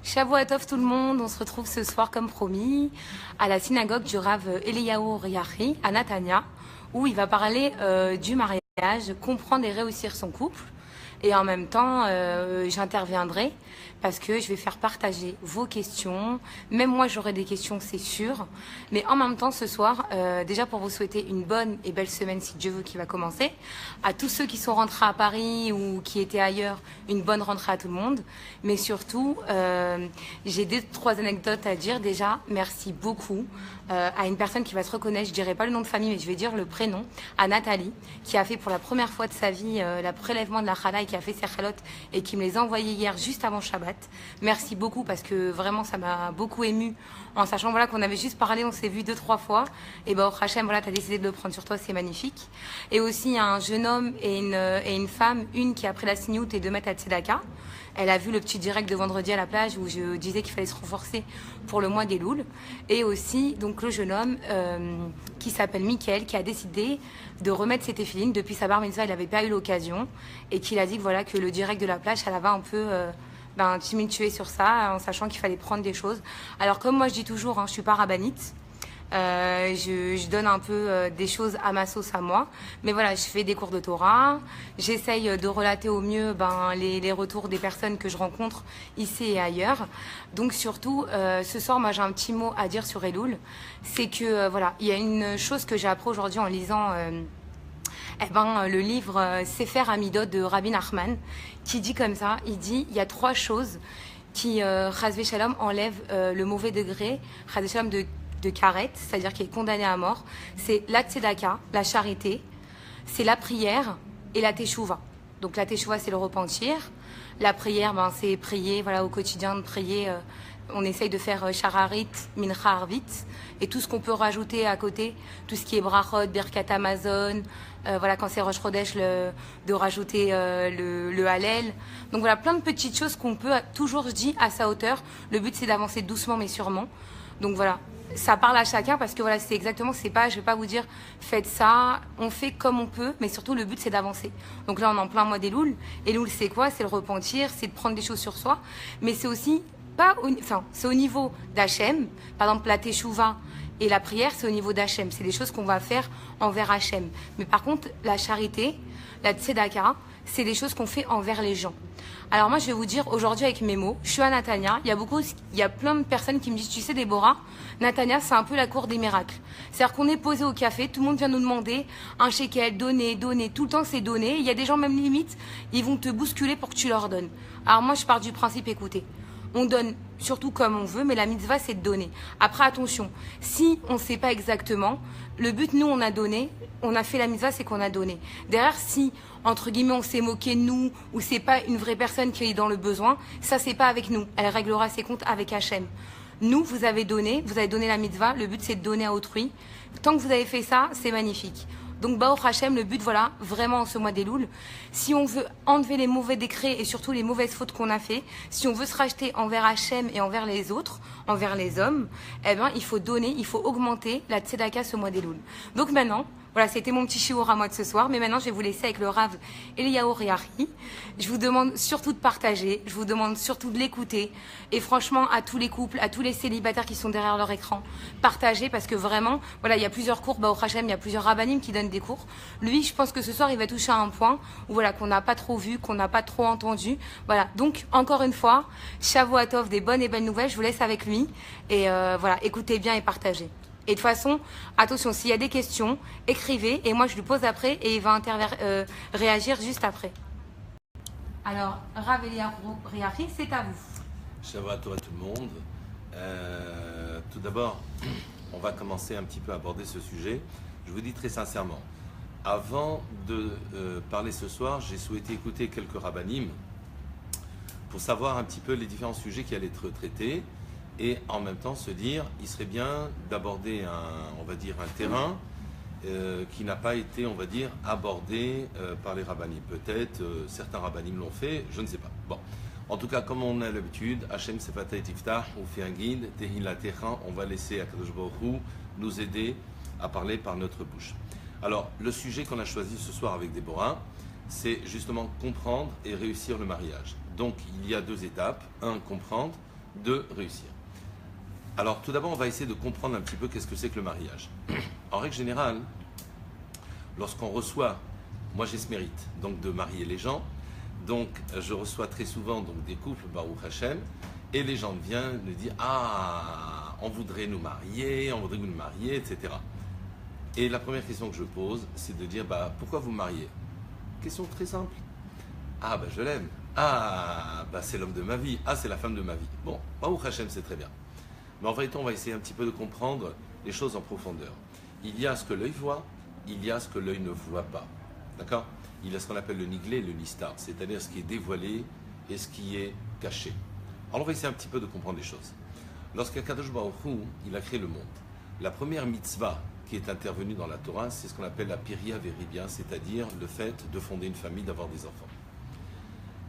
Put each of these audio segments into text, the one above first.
Shavua Tov tout le monde, on se retrouve ce soir comme promis à la synagogue du Rav Eliyahu Riahi à Natania où il va parler du mariage, comprendre et réussir son couple. Et en même temps, j'interviendrai parce que je vais faire partager vos questions. Même moi, j'aurai des questions, c'est sûr. Mais en même temps, ce soir, déjà pour vous souhaiter une bonne et belle semaine, si Dieu veut, qui va commencer. À tous ceux qui sont rentrés à Paris ou qui étaient ailleurs, une bonne rentrée à tout le monde. Mais surtout, j'ai 2-3 anecdotes à dire. Déjà, merci beaucoup à une personne qui va se reconnaître. Je dirai pas le nom de famille, mais je vais dire le prénom. À Nathalie, qui a fait pour la première fois de sa vie le prélèvement de la chala et qui a fait ses chalotes et qui me les a envoyées hier juste avant Shabbat. Merci beaucoup parce que vraiment ça m'a beaucoup émue en sachant voilà, qu'on avait juste parlé, on s'est vu 2-3 fois. Et bah, au Hachem, voilà, tu as décidé de le prendre sur toi, c'est magnifique. Et aussi, il y a un jeune homme et une femme, une qui a pris la signoute et 2 mètres à Tzedaka. Elle a vu le petit direct de vendredi à la plage où je disais qu'il fallait se renforcer pour le mois des Louls. Et aussi, donc, le jeune homme qui s'appelle Mickaël, qui a décidé de remettre ses téphilines. Depuis sa bar mitzvah, il n'avait pas eu l'occasion. Et qu'il a dit que, voilà, que le direct de la plage, ça l'avait un peu tumultué sur ça, en sachant qu'il fallait prendre des choses. Alors, comme moi, je dis toujours, je ne suis pas rabbinite. Je donne un peu des choses à ma sauce à moi. Mais voilà, je fais des cours de Torah. J'essaye de relater au mieux les retours des personnes que je rencontre ici et ailleurs. Donc surtout, ce soir, moi j'ai un petit mot à dire sur Elul. C'est que voilà, il y a une chose que j'ai appris aujourd'hui en lisant le livre Sefer Amidot de Rabbi Nachman, qui dit comme ça, il dit, il y a 3 choses qui, Chas Shalom, enlèvent le mauvais degré, Chas Shalom de karet, c'est-à-dire qui est condamné à mort, c'est la tzedaka, la charité, c'est la prière et la teshuva. Donc la teshuva, c'est le repentir. La prière, c'est prier, voilà, au quotidien, de prier. On essaye de faire shararit, mincha arvit, et tout ce qu'on peut rajouter à côté, tout ce qui est brachot, birkat Amazon, voilà, quand c'est Rosh Chodesh, de rajouter le hallel. Donc voilà, plein de petites choses qu'on peut toujours dire à sa hauteur. Le but, c'est d'avancer doucement mais sûrement. Donc voilà, ça parle à chacun parce que voilà, c'est exactement, c'est pas, je vais pas vous dire faites ça, on fait comme on peut, mais surtout le but c'est d'avancer. Donc là on est en plein mois des Louls. Et Loul c'est quoi? C'est le repentir, c'est de prendre des choses sur soi, mais c'est aussi c'est au niveau d'Hachem. Par exemple la teshuva et la prière, c'est au niveau d'Hachem, c'est des choses qu'on va faire envers Hachem. Mais par contre la charité, la tzedaka, c'est des choses qu'on fait envers les gens. Alors moi je vais vous dire aujourd'hui avec mes mots, je suis à Natania, il y a plein de personnes qui me disent, tu sais Déborah, Natania c'est un peu la cour des miracles. C'est-à-dire qu'on est posé au café, tout le monde vient nous demander un shekel, donner, tout le temps c'est donner. Il y a des gens même limite, ils vont te bousculer pour que tu leur donnes. Alors moi je pars du principe, écoutez, on donne surtout comme on veut, mais la mitzvah c'est de donner. Après attention, si on ne sait pas exactement, le but nous on a donné, on a fait la mitzvah, c'est qu'on a donné. Derrière si entre guillemets on s'est moqué de nous ou c'est pas une vraie personne qui est dans le besoin, ça c'est pas avec nous, elle réglera ses comptes avec Hachem. Nous vous avez donné la mitzvah, le but c'est de donner à autrui. Tant que vous avez fait ça, c'est magnifique. Donc Baruch Hashem, le but voilà, vraiment en ce mois des Louls, si on veut enlever les mauvais décrets et surtout les mauvaises fautes qu'on a fait, si on veut se racheter envers Hachem et envers les autres, envers les hommes, il faut donner, il faut augmenter la tzedaka ce mois des Louls. Donc maintenant, voilà, c'était mon petit shiur à moi de ce soir, mais maintenant je vais vous laisser avec le Rav Eliyahu Riahi. Je vous demande surtout de partager, je vous demande surtout de l'écouter, et franchement à tous les couples, à tous les célibataires qui sont derrière leur écran, partagez parce que vraiment, voilà, il y a plusieurs cours, au Hachem, il y a plusieurs rabbanim qui donnent des cours. Lui, je pense que ce soir il va toucher à un point où voilà, qu'on n'a pas trop vu, qu'on n'a pas trop entendu. Voilà, donc encore une fois, Shavua Tov, des bonnes et belles nouvelles, je vous laisse avec lui, et voilà, écoutez bien et partagez. Et de toute façon, attention, s'il y a des questions, écrivez et moi je lui pose après et il va réagir juste après. Alors, Rav Eliyahu Riahi, c'est à vous. Shabbat à tout le monde. Tout d'abord, on va commencer un petit peu à aborder ce sujet. Je vous dis très sincèrement, avant de parler ce soir, j'ai souhaité écouter quelques rabbanim pour savoir un petit peu les différents sujets qui allaient être traités. Et en même temps se dire, il serait bien d'aborder un terrain qui n'a pas été, on va dire, abordé par les rabbanim. Peut-être certains rabbanim l'ont fait, je ne sais pas. Bon, en tout cas, comme on a l'habitude, Hachem Sefatay Tiftah, on fait un guide, Tehillah Techan, on va laisser Akadosh Baruch Hu nous aider à parler par notre bouche. Alors, le sujet qu'on a choisi ce soir avec Déborah, c'est justement comprendre et réussir le mariage. Donc, il y a 2 étapes. 1, comprendre. de réussir. Alors tout d'abord, on va essayer de comprendre un petit peu qu'est-ce que c'est que le mariage. En règle générale, lorsqu'on reçoit, moi j'ai ce mérite, donc de marier les gens, donc je reçois très souvent donc, des couples, Baruch Hashem, et les gens viennent me dire « Ah, on voudrait nous marier, etc. » Et la première question que je pose, c'est de dire « Pourquoi vous mariez ?» Question très simple. « Ah, je l'aime. Ah, c'est l'homme de ma vie. Ah, c'est la femme de ma vie. » Bon, Baruch Hashem, c'est très bien. Mais en vérité, on va essayer un petit peu de comprendre les choses en profondeur. Il y a ce que l'œil voit, il y a ce que l'œil ne voit pas. D'accord ? Il y a ce qu'on appelle le niglé et le nistar, c'est-à-dire ce qui est dévoilé et ce qui est caché. Alors on va essayer un petit peu de comprendre les choses. Lorsqu'Akadosh Baruch Hu, il a créé le monde, la première mitzvah qui est intervenue dans la Torah, c'est ce qu'on appelle la piria veribia, c'est-à-dire le fait de fonder une famille, d'avoir des enfants.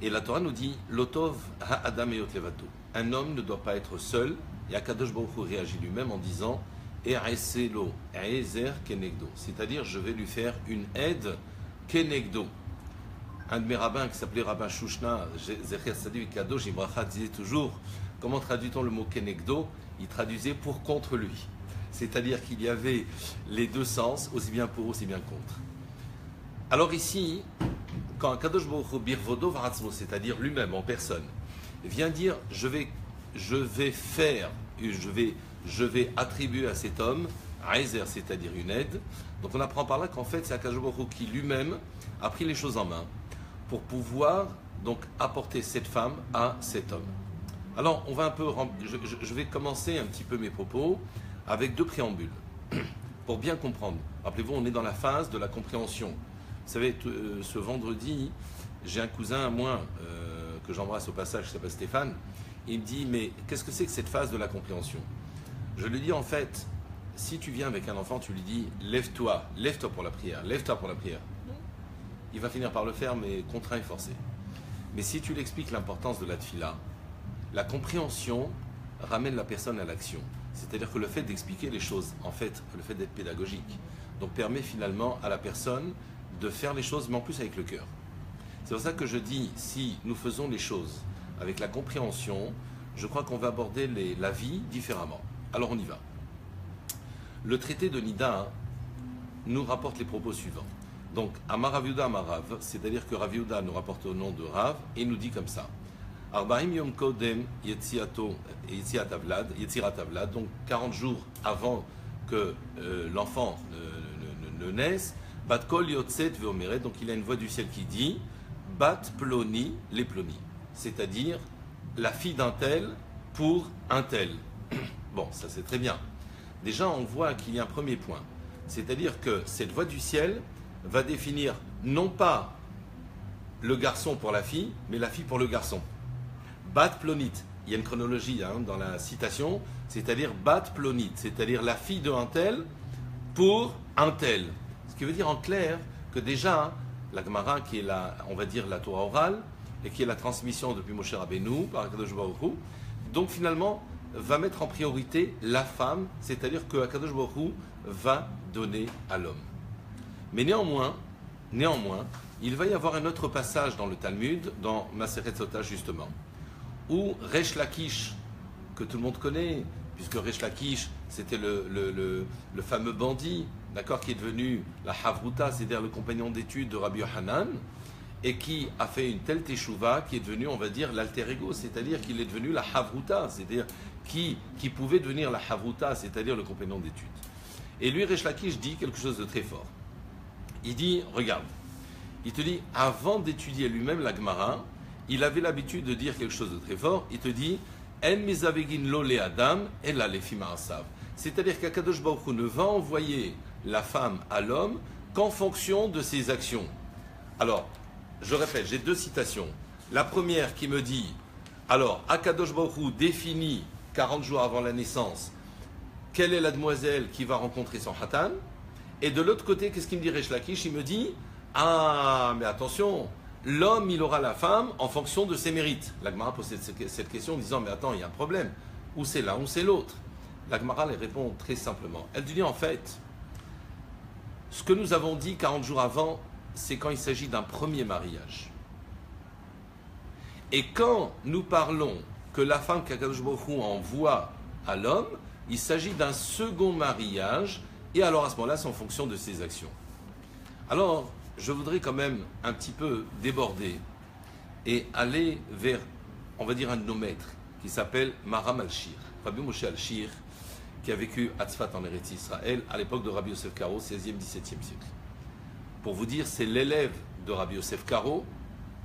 Et la Torah nous dit Lotov ha'adam eot levato. Un homme ne doit pas être seul. Et Akadosh Baruch Hu réagit lui-même en disant E'eselo, e'ezer kenegdo. C'est-à-dire, je vais lui faire une aide kenegdo. Un de mes rabbins qui s'appelait Rabbin Shushna, Zecher Sadiq Kadosh Ibracha, disait toujours comment traduit-on le mot kenegdo? Il traduisait pour contre lui. C'est-à-dire qu'il y avait les deux sens, aussi bien pour, aussi bien contre. Alors ici, quand Akadosh Baruch Hu birvodo varatzmo, c'est-à-dire lui-même en personne, vient dire je vais attribuer à cet homme Aizer, c'est-à-dire une aide. Donc on apprend par là qu'en fait c'est Akadosh Baruch Hu qui lui-même a pris les choses en main pour pouvoir donc apporter cette femme à cet homme. Alors on va un peu, je vais commencer un petit peu mes propos avec deux préambules pour bien comprendre. Rappelez-vous, on est dans la phase de la compréhension. Vous savez, ce vendredi, j'ai un cousin à moi que j'embrasse au passage, qui s'appelle Stéphane. Il me dit, mais qu'est-ce que c'est que cette phase de la compréhension? Je lui dis, en fait, si tu viens avec un enfant, tu lui dis, lève-toi pour la prière, lève-toi pour la prière. Il va finir par le faire, mais contraint et forcé. Mais si tu lui expliques l'importance de la tfila, la compréhension ramène la personne à l'action. C'est-à-dire que le fait d'expliquer les choses, en fait, le fait d'être pédagogique, donc permet finalement à la personne de faire les choses, mais en plus avec le cœur. C'est pour ça que je dis, si nous faisons les choses avec la compréhension, je crois qu'on va aborder la vie différemment. Alors on y va. Le traité de Nida nous rapporte les propos suivants. Donc, Amar Rav Yehuda Amar Rav, c'est-à-dire que Rav Yehuda nous rapporte au nom de Rav et nous dit comme ça. Arba'im Yom Kodem Yetzirat Avlad, donc 40 jours avant que l'enfant ne naisse, Bat Kol Yotzet Veomeret, donc il a une voix du ciel qui dit Bat Ploni les Ploni, c'est-à-dire la fille d'un tel pour un tel. Bon, ça c'est très bien. Déjà, on voit qu'il y a un premier point, c'est-à-dire que cette voix du ciel va définir non pas le garçon pour la fille, mais la fille pour le garçon. Bat Plonit, il y a une chronologie dans la citation, c'est-à-dire Bat Plonit, c'est-à-dire la fille de un tel pour un tel. Ce qui veut dire en clair que déjà, la Gemara, qui est on va dire la Torah orale, et qui est la transmission depuis Moshe Rabbeinu par Akadosh Baruch Hu, donc finalement va mettre en priorité la femme, c'est-à-dire que Akadosh Baruch Hu va donner à l'homme. Mais néanmoins, il va y avoir un autre passage dans le Talmud, dans Maseret Sota justement, où Resh Lakish, que tout le monde connaît, puisque Resh Lakish, c'était le fameux bandit, d'accord, qui est devenu la Havruta, c'est-à-dire le compagnon d'études de Rabbi Yohanan, et qui a fait une telle teshuva qui est devenu, on va dire, l'alter ego, c'est-à-dire qu'il est devenu la Havruta, c'est-à-dire qui pouvait devenir la Havruta, c'est-à-dire le compagnon d'études. Et lui, Resh Lakish, dit quelque chose de très fort. Il dit, regarde, il te dit, avant d'étudier lui-même la Gemara, il avait l'habitude de dire quelque chose de très fort. Il te dit, En mizavegin lo le adam, ella le fima asav. C'est-à-dire qu'Akadosh Baruch Hu ne va envoyer la femme à l'homme qu'en fonction de ses actions. Alors, je répète, j'ai deux citations. La première qui me dit, alors, Akadosh Baruch Hu définit 40 jours avant la naissance quelle est la demoiselle qui va rencontrer son hatan. Et de l'autre côté, qu'est-ce qu'il me dit Resh Lakish? Il me dit, ah, mais attention, l'homme, il aura la femme en fonction de ses mérites. La Gemara pose cette question en disant, mais attends, il y a un problème. Ou c'est l'un ou c'est l'autre. La Gemara elle répond très simplement. Elle dit, en fait, ce que nous avons dit 40 jours avant, c'est quand il s'agit d'un premier mariage. Et quand nous parlons que la femme qu'Akadosh Baruch Hu envoie à l'homme, il s'agit d'un second mariage, et alors à ce moment-là, c'est en fonction de ses actions. Alors, je voudrais quand même un petit peu déborder et aller vers, on va dire, un de nos maîtres, qui s'appelle Maharam al-Shir, Rabbi Moshe al-Shir, qui a vécu à Tzfat en Eretz Israël, à l'époque de Rabbi Yosef Karo, 16e, 17e siècle. Pour vous dire, c'est l'élève de Rabbi Yosef Karo,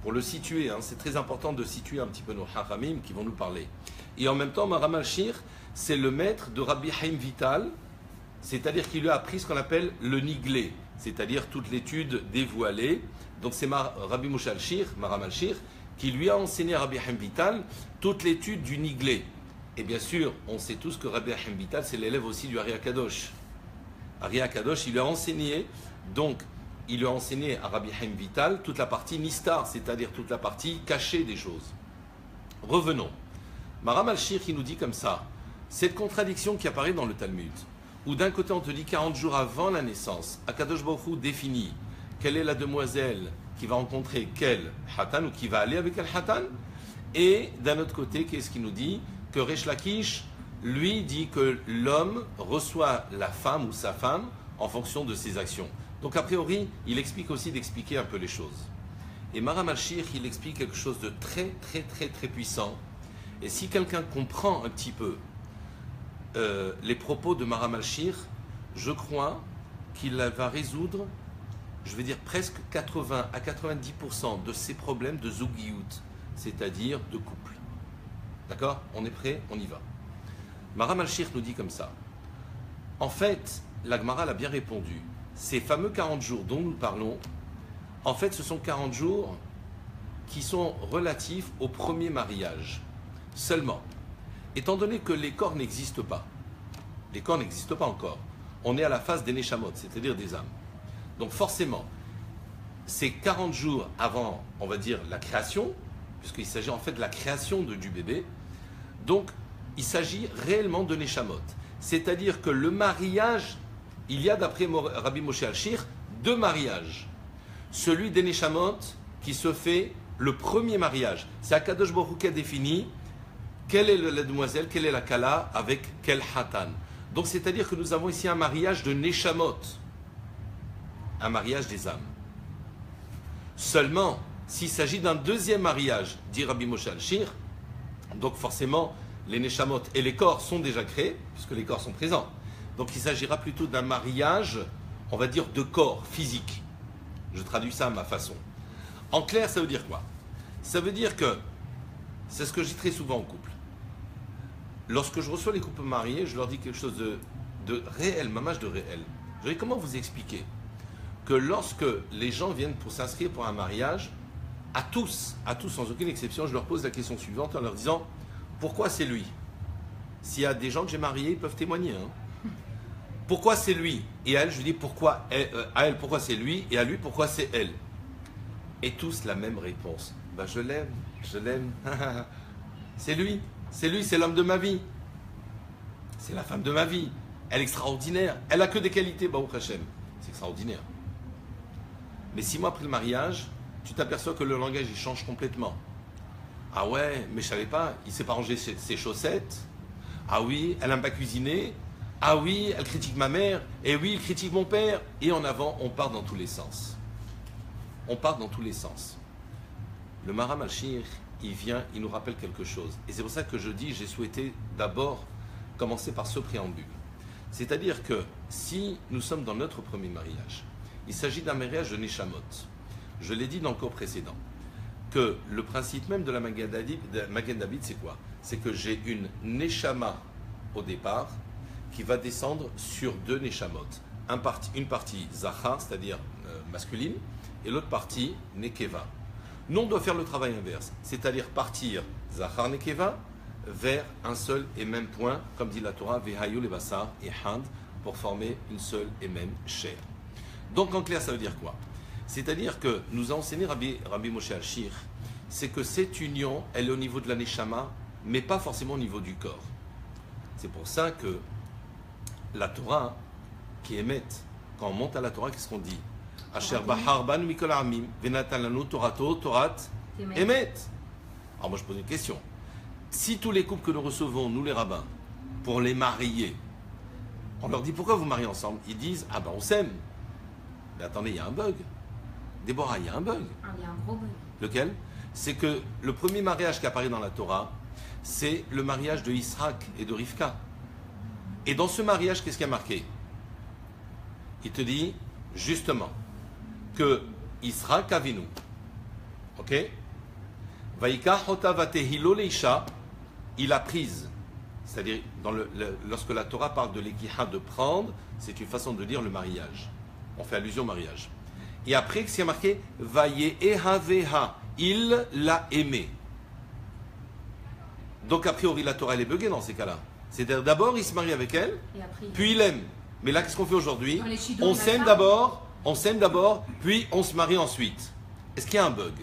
pour le situer, hein, c'est très important de situer un petit peu nos hachamim qui vont nous parler. Et en même temps, Maharam al-Shir, c'est le maître de Rabbi Haim Vital, c'est-à-dire qu'il lui a appris ce qu'on appelle le niglé, c'est-à-dire toute l'étude dévoilée. Donc c'est Rabbi Moshe al-Shir, Maharam al-Shir, qui lui a enseigné à Rabbi Haim Vital toute l'étude du niglé. Et bien sûr, on sait tous que Rabbi Haim Vital, c'est l'élève aussi du Ari HaKadosh. Ari HaKadosh, il lui a enseigné, donc il lui a enseigné à Rabbi Haim Vital toute la partie nistar, c'est-à-dire toute la partie cachée des choses. Revenons. Maharam al-Shir qui nous dit comme ça, cette contradiction qui apparaît dans le Talmud, où d'un côté on te dit 40 jours avant la naissance, Akadosh Baruch Hu définit quelle est la demoiselle qui va rencontrer quel Hatan ou qui va aller avec quel Hatan, et d'un autre côté, qu'est-ce qu'il nous dit? Que Resh Lakish, lui, dit que l'homme reçoit la femme ou sa femme en fonction de ses actions. Donc a priori, il explique aussi d'expliquer un peu les choses. Et Maharam al-Shir, il explique quelque chose de très très très très puissant. Et si quelqu'un comprend un petit peu les propos de Maharam al-Shir, je crois qu'il va résoudre, je vais dire presque 80 à 90% de ses problèmes de zougiout, c'est-à-dire de couple. D'accord? On est prêt? On y va. Maharam al-Shir nous dit comme ça. En fait, la Gemara l'a bien répondu. Ces fameux 40 jours dont nous parlons, en fait, ce sont 40 jours qui sont relatifs au premier mariage. Seulement, étant donné que les corps n'existent pas, encore, on est à la phase des Neshamot, c'est-à-dire des âmes. Donc forcément, c'est 40 jours avant, on va dire, la création, puisqu'il s'agit en fait de la création du bébé, donc il s'agit réellement de Neshamot. C'est-à-dire que le mariage, il y a d'après Rabbi Moshe al-Shir, deux mariages. Celui des Neshamot qui se fait le premier mariage. C'est Akadosh Baruch Hu qui a défini quelle est la demoiselle, quelle est la kala, avec quel hatan. Donc c'est-à-dire que nous avons ici un mariage de Neshamot, un mariage des âmes. Seulement, s'il s'agit d'un deuxième mariage, dit Rabbi Moshe al-Shir, donc forcément, les Neshamot et les corps sont déjà créés, puisque les corps sont présents. Donc il s'agira plutôt d'un mariage, on va dire, de corps physique. Je traduis ça à ma façon. En clair, ça veut dire quoi? Ça veut dire que, c'est ce que je dis très souvent en couple. Lorsque je reçois les couples mariés, je leur dis quelque chose de réel, mamage de réel. Je dis, comment vous expliquer que lorsque les gens viennent pour s'inscrire pour un mariage, à tous, sans aucune exception, je leur pose la question suivante en leur disant, pourquoi c'est lui? S'il y a des gens que j'ai mariés, ils peuvent témoigner. Hein. Pourquoi c'est lui? Et à elle, je lui dis, pourquoi à elle, pourquoi c'est lui? Et à lui, pourquoi c'est elle? Et tous la même réponse. Ben, je l'aime. C'est lui, c'est l'homme de ma vie. C'est la femme de ma vie. Elle est extraordinaire. Elle a que des qualités, Baruch Hashem. C'est extraordinaire. Mais 6 mois après le mariage, tu t'aperçois que le langage, il change complètement. Ah ouais, mais je savais pas, il s'est pas rangé ses chaussettes. Ah oui, elle n'aime pas cuisiner. Ah oui, elle critique ma mère. Et oui, il critique mon père. Et en avant, on part dans tous les sens. On part dans tous les sens. Le Maharam al-Shir, il vient, il nous rappelle quelque chose. Et c'est pour ça que je dis, j'ai souhaité d'abord commencer par ce préambule. C'est-à-dire que si nous sommes dans notre premier mariage, il s'agit d'un mariage de Neshamot. Je l'ai dit dans le cours précédent, que le principe même de la Magen David, c'est quoi? C'est que j'ai une Neshama au départ qui va descendre sur 2 Neshamot. Une partie Zachar, c'est-à-dire masculine, et l'autre partie Nekeva. Nous, on doit faire le travail inverse, c'est-à-dire partir Zachar Nekeva vers un seul et même point, comme dit la Torah, Vehayu Levassar et Hand, pour former une seule et même chair. Donc en clair, ça veut dire quoi? C'est-à-dire que nous a enseigné Rabbi Moshe al-Shir, c'est que cette union, elle est au niveau de la Neshama, mais pas forcément au niveau du corps. C'est pour ça que la Torah, qui émet, quand on monte à la Torah, qu'est-ce qu'on dit? Asher bahar banu mikol ha'amim, venatan lanu torato, torat, émet. Alors moi je pose une question. si tous les couples que nous recevons, nous les rabbins, pour les marier, on leur dit pourquoi vous mariez ensemble? Ils disent ah ben on s'aime. Mais attendez, il y a un bug. Déborah, il y a un bug. Ah, il y a un gros bug. Lequel? C'est que le premier mariage qui apparaît dans la Torah, c'est le mariage de Isaac et de Rivka. Et dans ce mariage, qu'est-ce qui a marqué? Il te dit justement que Isaac Avinu, ok? Vaïka hota vatehilo leisha, il a prise. C'est-à-dire, lorsque la Torah parle de l'ékiha, de prendre, c'est une façon de dire le mariage. On fait allusion au mariage. Et après, qu'est-ce qui a marqué? Vayehaveha, il l'a aimé. Donc, a priori, la Torah, elle est buggée dans ces cas-là. C'est-à-dire, d'abord, il se marie avec elle, puis il aime. Mais là, qu'est-ce qu'on fait aujourd'hui? On s'aime d'abord, puis on se marie ensuite. Est-ce qu'il y a un bug?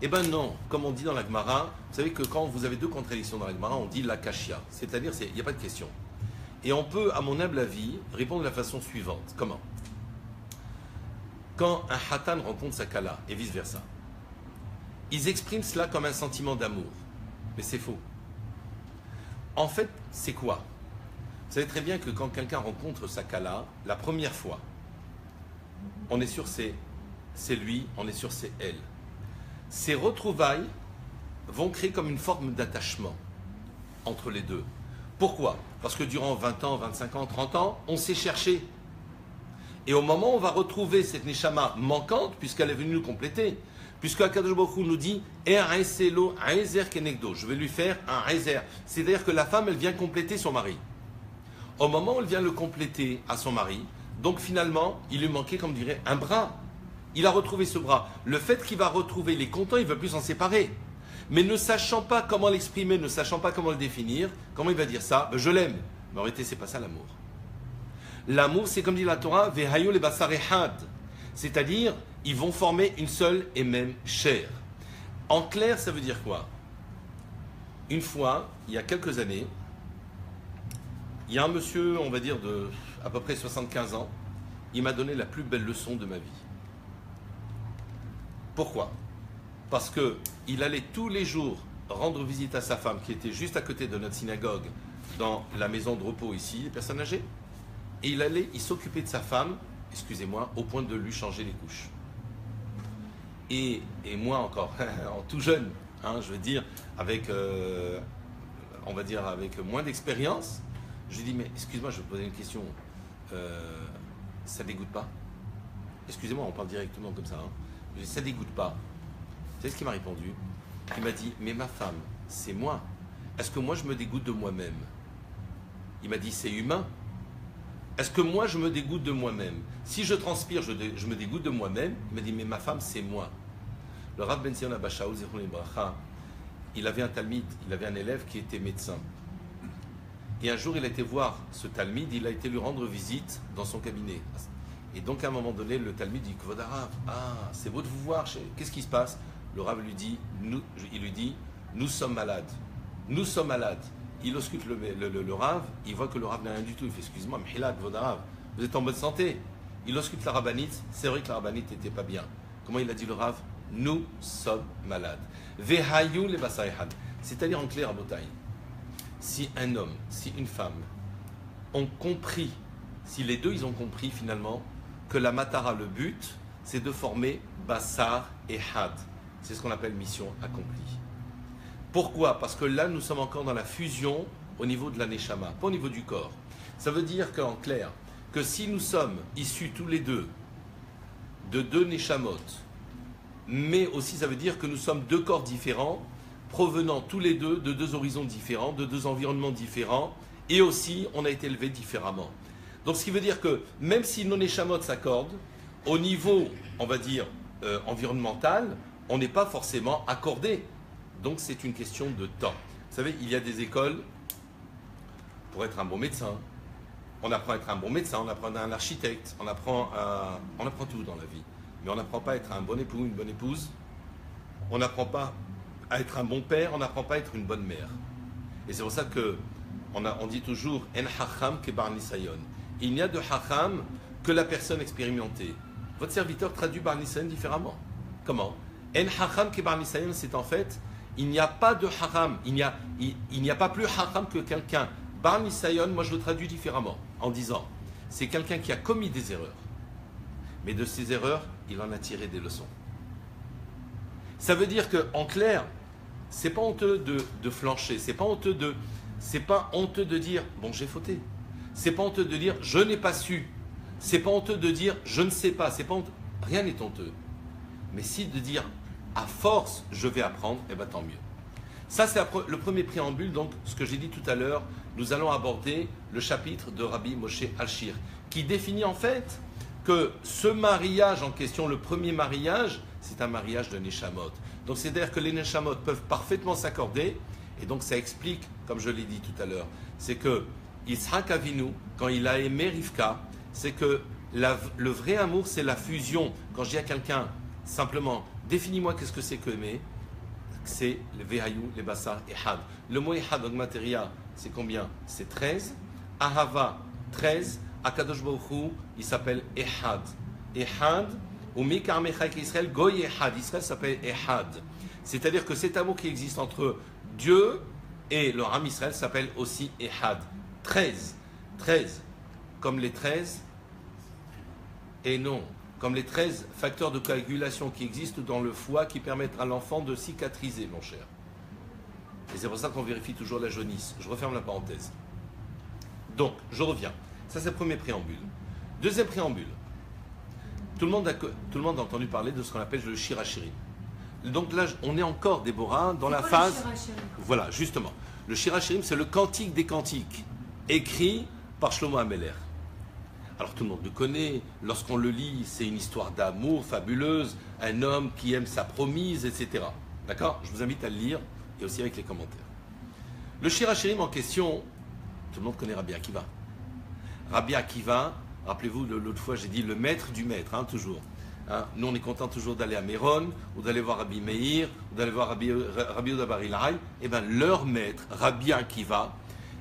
Eh bien non, comme on dit dans la Gemara, vous savez que quand vous avez deux contradictions dans la Gemara, on dit la kashia, c'est-à-dire il n'y a pas de question. Et on peut, à mon humble avis, répondre de la façon suivante. Comment? Quand un hatan rencontre sa kala, et vice-versa, ils expriment cela comme un sentiment d'amour. Mais c'est faux. En fait, c'est quoi? Vous savez très bien que quand quelqu'un rencontre sa kala, la première fois, on est sûr c'est lui, on est sûr c'est elle. Ces retrouvailles vont créer comme une forme d'attachement entre les deux. Pourquoi? Parce que durant 20 ans, 25 ans, 30 ans, on s'est cherché. Et au moment où on va retrouver cette neshama manquante, puisqu'elle est venue nous compléter, puisque Akadosh Baruch Hu nous dit « je vais lui faire un rezer ». C'est-à-dire que la femme, elle vient compléter son mari. Au moment où elle vient le compléter à son mari, donc finalement, il lui manquait, comme dirait, un bras. Il a retrouvé ce bras. Le fait qu'il va retrouver, il est content, il ne veut plus s'en séparer. Mais ne sachant pas comment l'exprimer, ne sachant pas comment le définir, comment il va dire ça? Je l'aime. Mais en réalité, ce n'est pas ça l'amour. L'amour, c'est comme dit la Torah, Vehayu le basar echad. C'est-à-dire, ils vont former une seule et même chair. En clair, ça veut dire quoi? Une fois, il y a quelques années, il y a un monsieur, on va dire, de à peu près 75 ans, il m'a donné la plus belle leçon de ma vie. Pourquoi? Parce qu'il allait tous les jours rendre visite à sa femme qui était juste à côté de notre synagogue, dans la maison de repos ici, les personnes âgées. Et il s'occupait de sa femme, excusez-moi, au point de lui changer les couches. Et moi encore, en tout jeune, je veux dire, avec, on va dire, avec moins d'expérience, je lui dis, mais excuse-moi, je vais te poser une question. Ça dégoûte pas? Excusez-moi, on parle directement comme ça. Je lui dis, ça dégoûte pas? Vous savez ce qu'il m'a répondu? Il m'a dit, mais ma femme, c'est moi. Est-ce que moi je me dégoûte de moi-même? Il m'a dit, c'est humain. Est-ce que moi je me dégoûte de moi-même? Si je transpire, je me dégoûte de moi-même. Il m'a dit, mais ma femme, c'est moi. Le Rav Ben Zion Abba Shaul, Zichron Libracha, il avait un talmid, il avait un élève qui était médecin. Et un jour, il a été voir ce talmid, il a été lui rendre visite dans son cabinet. Et donc, à un moment donné, le talmid dit, Kvod Harav, c'est beau de vous voir, qu'est-ce qui se passe? Le Rav lui dit, nous sommes malades. Nous sommes malades. Il ausculte le Rav, il voit que le Rav n'a rien du tout. Il fait, excuse-moi, Mhila, Kvod Harav, vous êtes en bonne santé. Il ausculte la rabbinite, c'est vrai que la rabbinite n'était pas bien. Comment il a dit le Rav? Nous sommes malades. Vehayu le basarehad. C'est-à-dire en clair à Botaï. Si un homme, si une femme ont compris, si les deux ils ont compris finalement que la matara, le but, c'est de former Bassar et Had. C'est ce qu'on appelle mission accomplie. Pourquoi? Parce que là, nous sommes encore dans la fusion au niveau de la Neshama, pas au niveau du corps. Ça veut dire qu'en clair, que si nous sommes issus tous les deux de deux Neshamot, mais aussi ça veut dire que nous sommes deux corps différents, provenant tous les deux de deux horizons différents, de deux environnements différents, et aussi on a été élevés différemment. Donc ce qui veut dire que même si nos Neshamot s'accordent, au niveau, on va dire, environnemental, on n'est pas forcément accordé. Donc c'est une question de temps. Vous savez, il y a des écoles pour être un bon médecin. On apprend à être un bon médecin, on apprend à être un architecte, on apprend tout dans la vie. Mais on n'apprend pas à être un bon époux, une bonne épouse. On n'apprend pas à être un bon père, on n'apprend pas à être une bonne mère. Et c'est pour ça que on dit toujours « En hacham ke bar nisayon ». Il n'y a de hacham que la personne expérimentée. Votre serviteur traduit bar nisayon différemment. Comment? En hacham ke bar nisayon, c'est en fait, il n'y a pas de haram, il n'y a pas plus haram que quelqu'un. Bar Nisayon, moi je le traduis différemment, en disant, c'est quelqu'un qui a commis des erreurs. Mais de ces erreurs, il en a tiré des leçons. Ça veut dire qu'en clair, c'est pas honteux de flancher, c'est pas honteux de dire, bon j'ai fauté. C'est pas honteux de dire, je n'ai pas su. C'est pas honteux de dire, je ne sais pas. C'est pas honteux. Rien n'est honteux. Mais si de dire, à force, je vais apprendre, eh bien tant mieux. Ça, c'est le premier préambule. Donc, ce que j'ai dit tout à l'heure, nous allons aborder le chapitre de Rabbi Moshe Alshir, qui définit en fait que ce mariage en question, le premier mariage, c'est un mariage de Neshamot. Donc, c'est-à-dire que les Neshamot peuvent parfaitement s'accorder. Et donc, ça explique, comme je l'ai dit tout à l'heure, c'est que Yitzhak Avinu, quand il a aimé Rivka, c'est que le vrai amour, c'est la fusion. Quand je dis à quelqu'un, simplement, définis-moi qu'est-ce que c'est que aimer, c'est le Vehayou, les Bassar, Ehad. Le mot Ehad, en Materia, c'est combien? C'est 13. Ahava, 13. Akadosh Baruch Hu, il s'appelle Ehad. Ehad, ou Mikar Mechaïk Israël, Goy Ehad. Israël s'appelle Ehad. C'est-à-dire que cet amour qui existe entre Dieu et le Ram Israël s'appelle aussi Ehad. 13. 13. Comme les 13. Et non. Comme les 13 facteurs de coagulation qui existent dans le foie qui permettent à l'enfant de cicatriser, mon cher. Et c'est pour ça qu'on vérifie toujours la jaunisse. Je referme la parenthèse. Donc, je reviens. Ça, c'est le premier préambule. Deuxième préambule. Tout le monde a entendu parler de ce qu'on appelle le Shirachirim. Donc là, on est encore, Déborah, dans la phase... Voilà, justement. Le Shirachirim, c'est le cantique des cantiques, écrit par Shlomo Ameler. Alors tout le monde le connaît, lorsqu'on le lit, c'est une histoire d'amour fabuleuse, un homme qui aime sa promise, etc. D'accord? Je vous invite à le lire, et aussi avec les commentaires. Le Shirachirim en question, tout le monde connaît Rabbi Akiva. Rabbi Akiva, rappelez-vous, l'autre fois j'ai dit le maître du maître, hein, toujours. Hein, nous on est content toujours d'aller à Méron, ou d'aller voir Rabbi Meir, ou d'aller voir Rabbi Yehuda bar Ilai. Eh bien leur maître, Rabbi Akiva,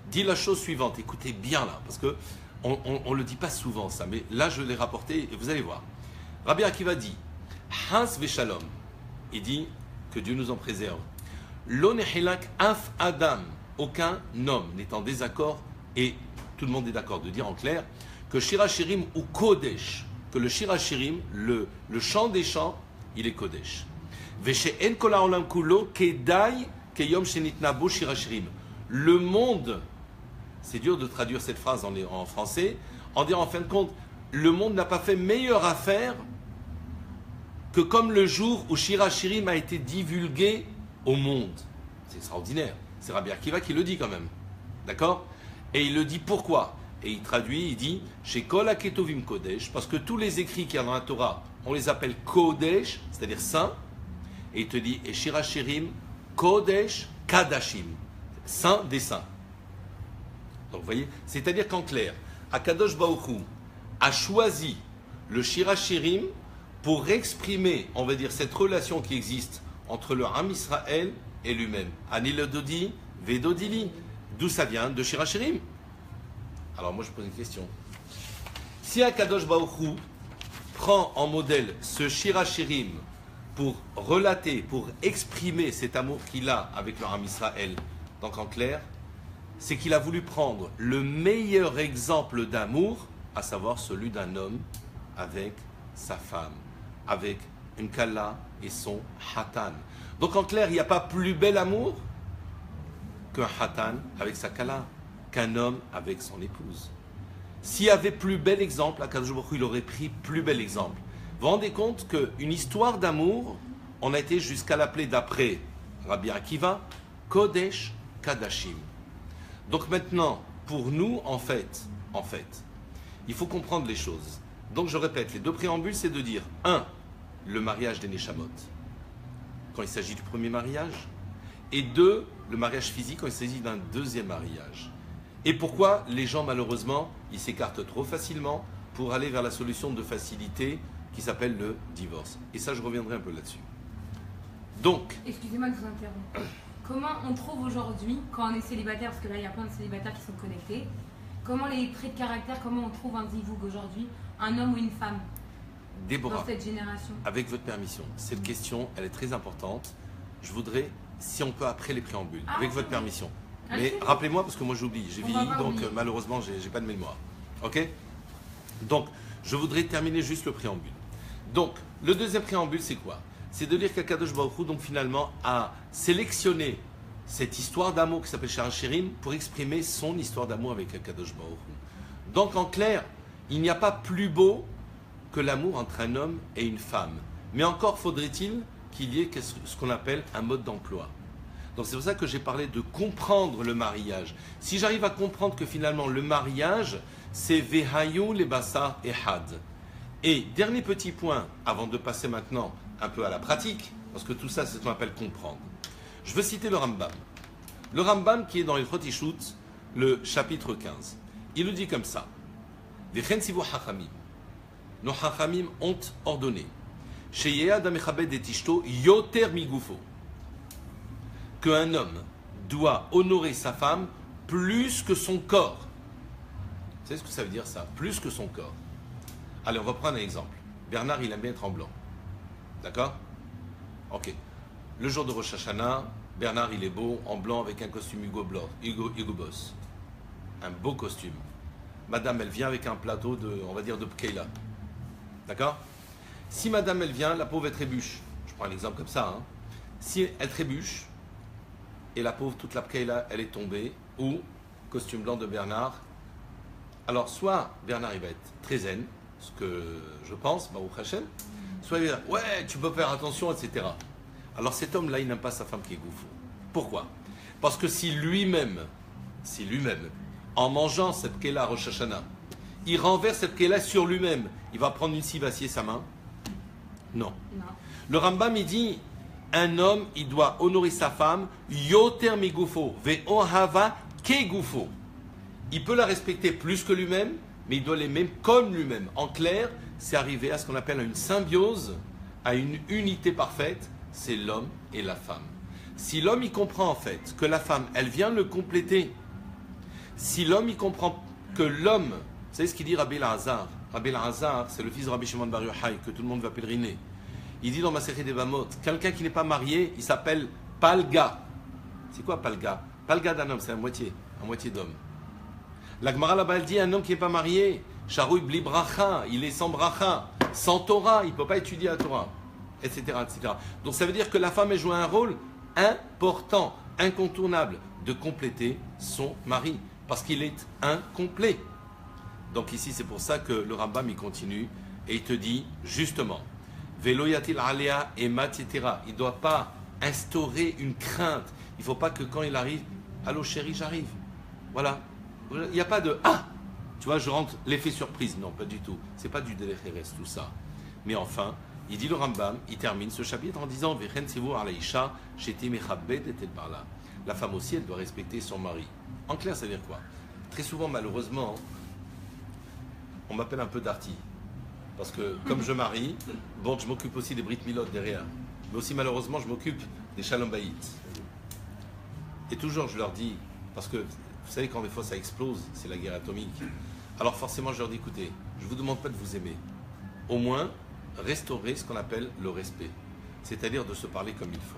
dit la chose suivante, écoutez bien là, parce que on ne le dit pas souvent ça, mais là je l'ai rapporté et vous allez voir. Rabbi Akiva dit, Hans Veshalom, il dit que Dieu nous en préserve. Lo nehilak af Adam, aucun homme n'est en désaccord, et tout le monde est d'accord de dire en clair, que Shirachirim ou Kodesh, que le Shirachirim, le chant des chants, il est Kodesh. Veshe'en kol ha'olam kulo kedai keyom shenitna bo Shirachirim. Le monde, c'est dur de traduire cette phrase en français, en disant en fin de compte, le monde n'a pas fait meilleure affaire que comme le jour où Shirachirim a été divulgué au monde. C'est extraordinaire. C'est Rabbi Akiva qui le dit quand même. D'accord? Et il le dit pourquoi? Et il traduit, il dit, chez Kol HaKetovim Kodesh, parce que tous les écrits qu'il y a dans la Torah, on les appelle Kodesh, c'est-à-dire saints. Et il te dit, et Shirachirim Kodesh Kadashim, saint des saints. Donc vous voyez, c'est-à-dire qu'en clair, Akadosh Baruch Hu a choisi le Shirachirim pour exprimer, on va dire, cette relation qui existe entre le Ham Israël et lui-même. Ani le Dodi, Vedodili. D'où ça vient? De Shirachirim. Alors moi je pose une question. Si Akadosh Baruch Hu prend en modèle ce Shirachirim pour relater, pour exprimer cet amour qu'il a avec le Ham Israël, donc en clair, c'est qu'il a voulu prendre le meilleur exemple d'amour, à savoir celui d'un homme avec sa femme, avec une kala et son hatan. Donc en clair, il n'y a pas plus bel amour qu'un hatan avec sa kala, qu'un homme avec son épouse. S'il y avait plus bel exemple, Akadosh Baruch Hu, il aurait pris plus bel exemple. Vous vous rendez compte qu'une histoire d'amour, on a été jusqu'à l'appeler d'après Rabbi Akiva, Kodesh Kadashim. Donc maintenant, pour nous, en fait, il faut comprendre les choses. Donc je répète, les deux préambules, c'est de dire, 1, le mariage des Neshamot, quand il s'agit du premier mariage, et 2, le mariage physique quand il s'agit d'un deuxième mariage. Et pourquoi les gens, malheureusement, ils s'écartent trop facilement pour aller vers la solution de facilité qui s'appelle le divorce. Et ça, je reviendrai un peu là-dessus. Donc... Excusez-moi de vous interrompre. Comment on trouve aujourd'hui, quand on est célibataire, parce que là il y a plein de célibataires qui sont connectés, comment les traits de caractère, comment on trouve un zivoug aujourd'hui, un homme ou une femme Déborah, dans cette génération? avec votre permission, cette question, elle est très importante. Je voudrais si on peut après les préambules, avec votre permission. Mais rappelez-moi, parce que moi j'oublie, j'ai vieilli, donc malheureusement j'ai pas de mémoire. Ok? Donc, je voudrais terminer juste le préambule. Donc, le deuxième préambule, c'est quoi? C'est de dire qu'Akadosh Baruch Hu, donc finalement, a sélectionné cette histoire d'amour qui s'appelle Shara Shirim pour exprimer son histoire d'amour avec Akadosh Baruch Hu. Donc, en clair, il n'y a pas plus beau que l'amour entre un homme et une femme. Mais encore faudrait-il qu'il y ait ce qu'on appelle un mode d'emploi. Donc c'est pour ça que j'ai parlé de comprendre le mariage. Si j'arrive à comprendre que finalement le mariage, c'est Vehayu le Bassa et Had. Et dernier petit point, avant de passer maintenant un peu à la pratique, parce que tout ça c'est ce qu'on appelle comprendre. Je veux citer le Rambam. Le Rambam qui est dans les Chotishut, le chapitre 15. Il nous dit comme ça. Vechen sivu hachamim. Nos hachamim ont ordonné. Sheyeh adam echabed et ishto yoter migufo. Qu'un homme doit honorer sa femme plus que son corps. Vous savez ce que ça veut dire ça? Plus que son corps. Allez, on va prendre un exemple. Bernard, il aime bien être en blanc. D'accord? Ok. Le jour de Rosh Hashanah, Bernard, il est beau, en blanc, avec un costume Hugo Boss. Un beau costume. Madame, elle vient avec un plateau de, on va dire, de Pkeila. D'accord? Si madame, elle vient, la pauvre, elle trébuche. Je prends un exemple comme ça. Hein. Si elle trébuche, et la pauvre, toute la Pkeila, elle est tombée, ou costume blanc de Bernard. Alors, soit Bernard, il va être très zen, ce que je pense, Baruch Hashem, soit il va dire, ouais, tu peux faire attention, etc. Alors, cet homme-là, il n'aime pas sa femme qui est goufou. Pourquoi? Parce que si lui-même, en mangeant cette Pkeila Rosh Hashanah, il renverse cette Pkeila sur lui-même, il va prendre une scie, va scier sa main? Non. Le Rambam, il dit, un homme, il doit honorer sa femme, yoter migufo, ve'ohava kegufo. Il peut la respecter plus que lui-même, mais il doit l'aimer comme lui-même. En clair, c'est arriver à ce qu'on appelle une symbiose, à une unité parfaite, c'est l'homme et la femme. Si l'homme, il comprend en fait que la femme, elle vient le compléter, si l'homme, il comprend que l'homme, vous savez ce qu'il dit Rabbi Elazar? Rabbi Elazar, c'est le fils de Rabbi Shimon Bar Yochai, que tout le monde va pèleriner. Il dit dans Masechet Devamot, quelqu'un qui n'est pas marié, il s'appelle Palga. C'est quoi Palga? Palga d'un homme, c'est à moitié d'homme. La Gemara là-bas, elle dit un homme qui n'est pas marié, Sharoui bli bracha, il est sans bracha, sans Torah, il ne peut pas étudier la Torah, etc., etc. Donc ça veut dire que la femme, elle joue un rôle important, incontournable, de compléter son mari, parce qu'il est incomplet. Donc ici, c'est pour ça que le Rambam, il continue, et il te dit, justement, Veloyatil alea et matitera. Il ne doit pas instaurer une crainte. Il ne faut pas que quand il arrive, allô chérie, j'arrive. Voilà. Il n'y a pas de ah, tu vois, je rentre, l'effet surprise. Non, pas du tout. C'est pas du délécheres, tout ça. Mais enfin, il dit le Rambam, il termine ce chapitre en disant Vechen sivu alaisha sheti mechabed et barla. La femme aussi, elle doit respecter son mari. En clair, ça veut dire quoi? Très souvent, malheureusement, on m'appelle un peu Darty. Parce que comme je marie, bon, je m'occupe aussi des Brit Milot derrière. Mais aussi malheureusement, je m'occupe des Shalom Bayit. Et toujours, je leur dis, parce que vous savez, quand des fois ça explose, c'est la guerre atomique. Alors forcément, je leur dis, écoutez, je ne vous demande pas de vous aimer. Au moins, restaurer ce qu'on appelle le respect. C'est-à-dire de se parler comme il faut.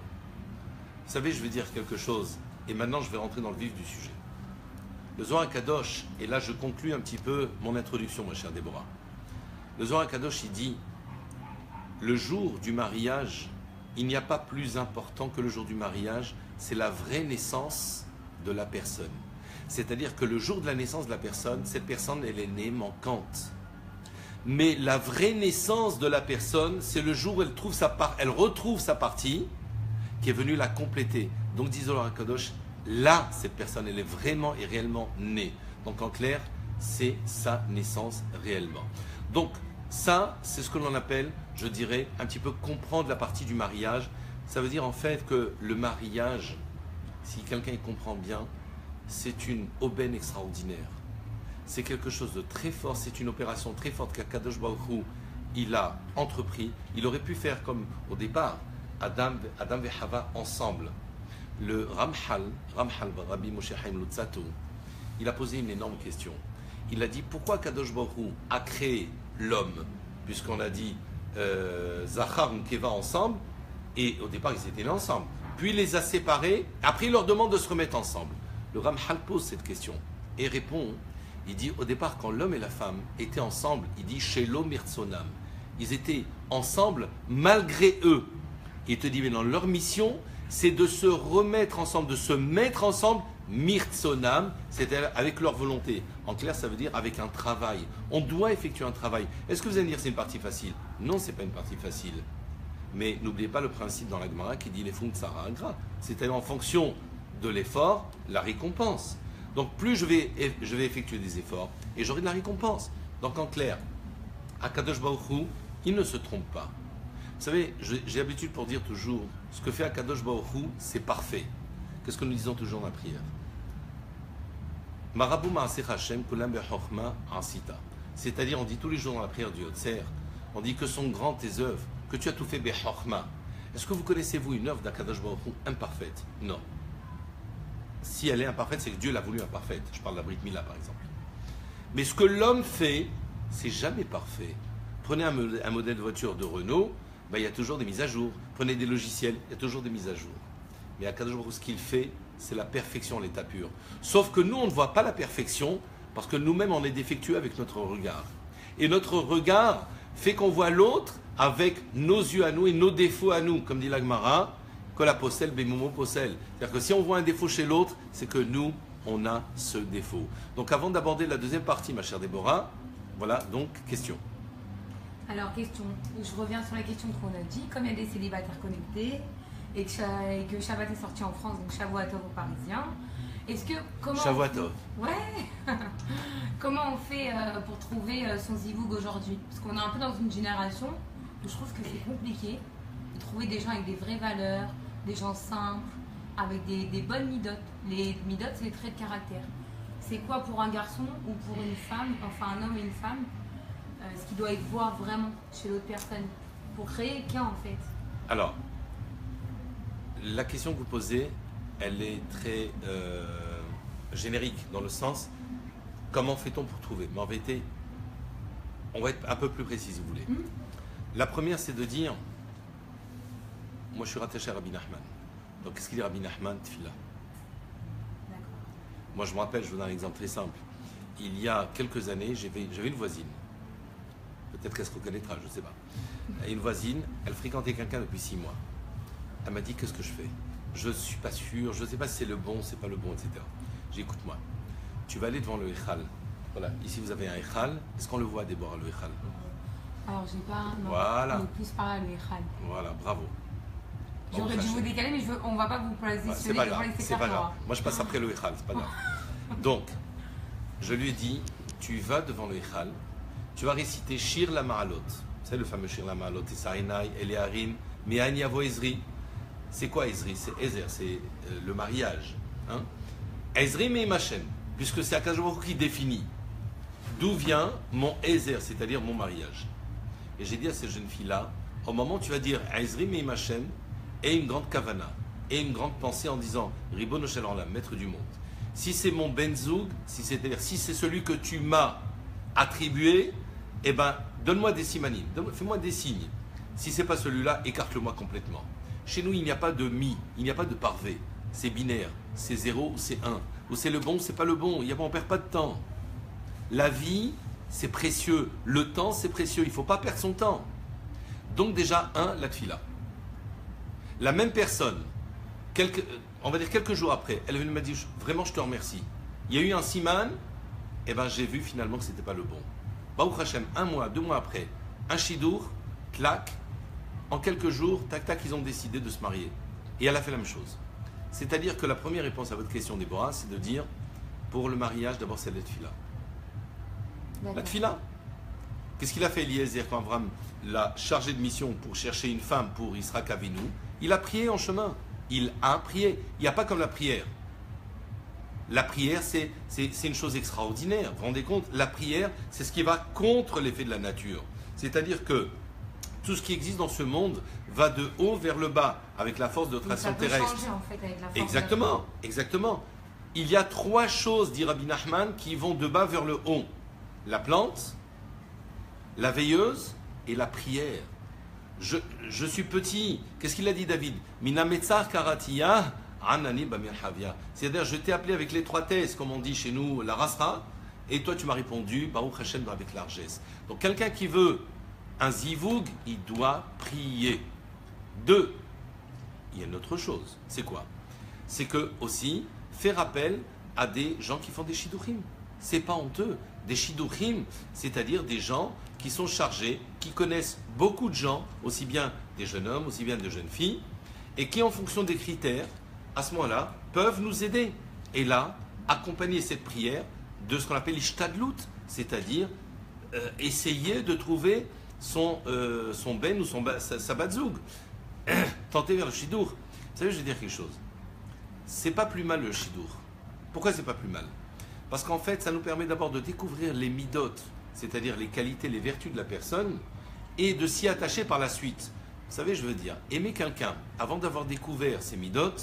Vous savez, je vais dire quelque chose, et maintenant je vais rentrer dans le vif du sujet. Le Zohar Kadosh, et là je conclus un petit peu mon introduction, ma chère Déborah. Le Zohar Kadosh, il dit, le jour du mariage, il n'y a pas plus important que le jour du mariage, c'est la vraie naissance de la personne. C'est-à-dire que le jour de la naissance de la personne, cette personne, elle est née manquante. Mais la vraie naissance de la personne, c'est le jour où elle retrouve sa partie, qui est venue la compléter. Donc, dit Zohar Kadosh, là, cette personne, elle est vraiment et réellement née. Donc, en clair, c'est sa naissance réellement. Donc, ça, c'est ce que l'on appelle, je dirais, un petit peu comprendre la partie du mariage. Ça veut dire en fait que le mariage, si quelqu'un y comprend bien, c'est une aubaine extraordinaire. C'est quelque chose de très fort, c'est une opération très forte qu'Akadosh Baruch Hu, il a entrepris. Il aurait pu faire comme au départ, Adam et Hava ensemble. Le Ramchal, Rabbi Moshe Chaim Luzzatto, il a posé une énorme question. Il a dit pourquoi Kadosh Baruch Hu a créé l'homme, puisqu'on a dit Zachar et Keva ensemble, et au départ ils étaient nés ensemble. puis il les a séparés, après il leur demande de se remettre ensemble. Le Ramchal pose cette question et répond, il dit au départ quand l'homme et la femme étaient ensemble, il dit Shelo Mirtsonam, ils étaient ensemble malgré eux. Il te dit mais dans leur mission, c'est de se remettre ensemble, de se mettre ensemble Mirtsonam, c'est-à-dire avec leur volonté. En clair, ça veut dire avec un travail. On doit effectuer un travail. Est-ce que vous allez me dire c'est une partie facile? Non, c'est pas une partie facile. Mais n'oubliez pas le principe dans la Gemara qui dit les fonds de Sarah Agra. C'est-à-dire en fonction de l'effort, la récompense. Donc plus je vais effectuer des efforts et j'aurai de la récompense. Donc en clair, Akadosh Baruch Hu, il ne se trompe pas. Vous savez, j'ai l'habitude pour dire toujours, ce que fait Akadosh Baruch Hu, c'est parfait. Qu'est-ce que nous disons toujours dans la prière? Marabu Ma'asech Hashem Kulam Be'chochma Ansita. C'est-à-dire, on dit tous les jours dans la prière du Yotzer, on dit que sont grands tes œuvres, que tu as tout fait Be'chochma. Est-ce que vous connaissez, vous, une œuvre d'Akadosh Baruch Hu imparfaite? Non. Si elle est imparfaite, c'est que Dieu l'a voulu imparfaite. Je parle de la Brit Mila, par exemple. Mais ce que l'homme fait, c'est jamais parfait. Prenez un modèle de voiture de Renault, il y a toujours des mises à jour. Prenez des logiciels, il y a toujours des mises à jour. Mais Akadosh Baruch Hu, ce qu'il fait, c'est la perfection, l'état pur. Sauf que nous, on ne voit pas la perfection, parce que nous-mêmes, on est défectueux avec notre regard. Et notre regard fait qu'on voit l'autre avec nos yeux à nous et nos défauts à nous, comme dit la Gemara, que la possèle, bémomo possèle. C'est-à-dire que si on voit un défaut chez l'autre, c'est que nous, on a ce défaut. Donc avant d'aborder la deuxième partie, ma chère Déborah, voilà, donc, question. Alors, question, je reviens sur la question qu'on a dit. Comme il y a des célibataires connectés et que Shabbat est sorti en France, donc Shavuatov aux Parisiens, est-ce que... Shavuatov. Ouais. Comment on fait pour trouver son zivoug aujourd'hui? Parce qu'on est un peu dans une génération où je trouve que c'est compliqué de trouver des gens avec des vraies valeurs, des gens simples, avec des bonnes midotes. Les midotes, c'est les traits de caractère. C'est quoi pour un garçon ou pour une femme, enfin un homme et une femme, ce qu'il doit y voir vraiment chez l'autre personne pour créer qu'un en fait? Alors, la question que vous posez, elle est très générique dans le sens comment fait-on pour trouver? Mais en vérité, on va être un peu plus précis si vous voulez. La première, c'est de dire, moi je suis rattaché à Rabbi Nachman. Donc qu'est-ce qu'il dit Rabbi Nachman? Tfila. Moi je me rappelle, je vous donne un exemple très simple. Il y a quelques années, j'avais une voisine. Peut-être qu'elle se reconnaîtra, je ne sais pas. Et une voisine, elle fréquentait quelqu'un depuis 6 mois. Elle m'a dit, qu'est-ce que je fais? Je ne suis pas sûr, je ne sais pas si c'est le bon, c'est pas le bon, etc. J'ai dit, écoute-moi, tu vas aller devant le Echal. Voilà, ici vous avez un Echal. Est-ce qu'on le voit, Déborah, le Echal? Alors j'ai pas... Non, voilà. on est plus par là, le Echal. Voilà, bravo. J'aurais dû vous décaler, mais on ne va pas vous positionner. C'est pas grave, c'est pas grave. Moi je passe après le Echal, c'est pas grave. Donc, je lui ai dit, tu vas devant le Echal, tu vas réciter Shir la Ma'alot. C'est le fameux Shir la Ma'alot. Et Saïnaï, Eleharim, Me'an Yavo Ezri. C'est quoi Ezri? C'est Ezer, c'est le mariage. Hein? Ezri Me'im Hashem, puisque c'est Akadosh Baruch Hu qui définit d'où vient mon Ezer, c'est-à-dire mon mariage. Et j'ai dit à ces jeunes filles-là, au moment où tu vas dire Ezri Me'im Hashem, et une grande kavana, et une grande pensée en disant Ribono Shel Olam, maître du monde. Si c'est mon benzoug, si c'est celui que tu m'as attribué, eh ben, donne-moi des simanim, fais-moi des signes. Si c'est pas celui-là, écarte-le-moi complètement. Chez nous, il n'y a pas de mi, il n'y a pas de parvé. C'est binaire, c'est 0 ou c'est 1. Ou c'est le bon ou c'est pas le bon. On ne perd pas de temps. La vie, c'est précieux. Le temps, c'est précieux. Il ne faut pas perdre son temps. Donc déjà, la tfila. La même personne, on va dire quelques jours après, elle m'a dit, vraiment, je te remercie. Il y a eu un siman, et ben j'ai vu finalement que ce n'était pas le bon. Baruch Hashem, 1 mois, 2 mois après, un shidour, clac, en quelques jours, tac tac, ils ont décidé de se marier. Et elle a fait la même chose. C'est-à-dire que la première réponse à votre question, Déborah, c'est de dire, pour le mariage, d'abord c'est la tfila. La tfila. Qu'est-ce qu'il a fait Eliezer quand Abraham l'a chargé de mission pour chercher une femme pour Yitzhak Avinu? Il a prié en chemin. Il a prié. Il n'y a pas comme la prière. La prière, c'est une chose extraordinaire. Vous vous rendez compte? La prière, c'est ce qui va contre l'effet de la nature. C'est-à-dire que tout ce qui existe dans ce monde va de haut vers le bas, avec la force de rotation terrestre. Changer, en fait, avec la force exactement, exactement. Il y a 3 choses, dit Rabbi Nachman, qui vont de bas vers le haut. La plante, la veilleuse et la prière. Je suis petit. Qu'est-ce qu'il a dit David? Minametzar karatia anani bamir havia. C'est-à-dire, je t'ai appelé avec l'étroitesse, comme on dit chez nous, la rasra, et toi tu m'as répondu, Baruch Hashem, avec largesse. Donc quelqu'un qui veut un zivoug, il doit prier. Deux, il y a une autre chose. C'est quoi? C'est que aussi, faire appel à des gens qui font des shidduchim. C'est pas honteux. Des shidduchim, c'est-à-dire des gens qui sont chargés, qui connaissent beaucoup de gens, aussi bien des jeunes hommes, aussi bien des jeunes filles, et qui, en fonction des critères, à ce moment-là, peuvent nous aider. Et là, accompagner cette prière de ce qu'on appelle l'ishtadlut, c'est-à-dire essayer de trouver son ben ou sa batzoug. Tenter vers le shidur. Vous savez, je vais dire quelque chose. C'est pas plus mal le shidur. Pourquoi c'est pas plus mal? Parce qu'en fait, ça nous permet d'abord de découvrir les midot, c'est-à-dire les qualités, les vertus de la personne, et de s'y attacher par la suite. Vous savez, je veux dire, aimer quelqu'un avant d'avoir découvert ses midot,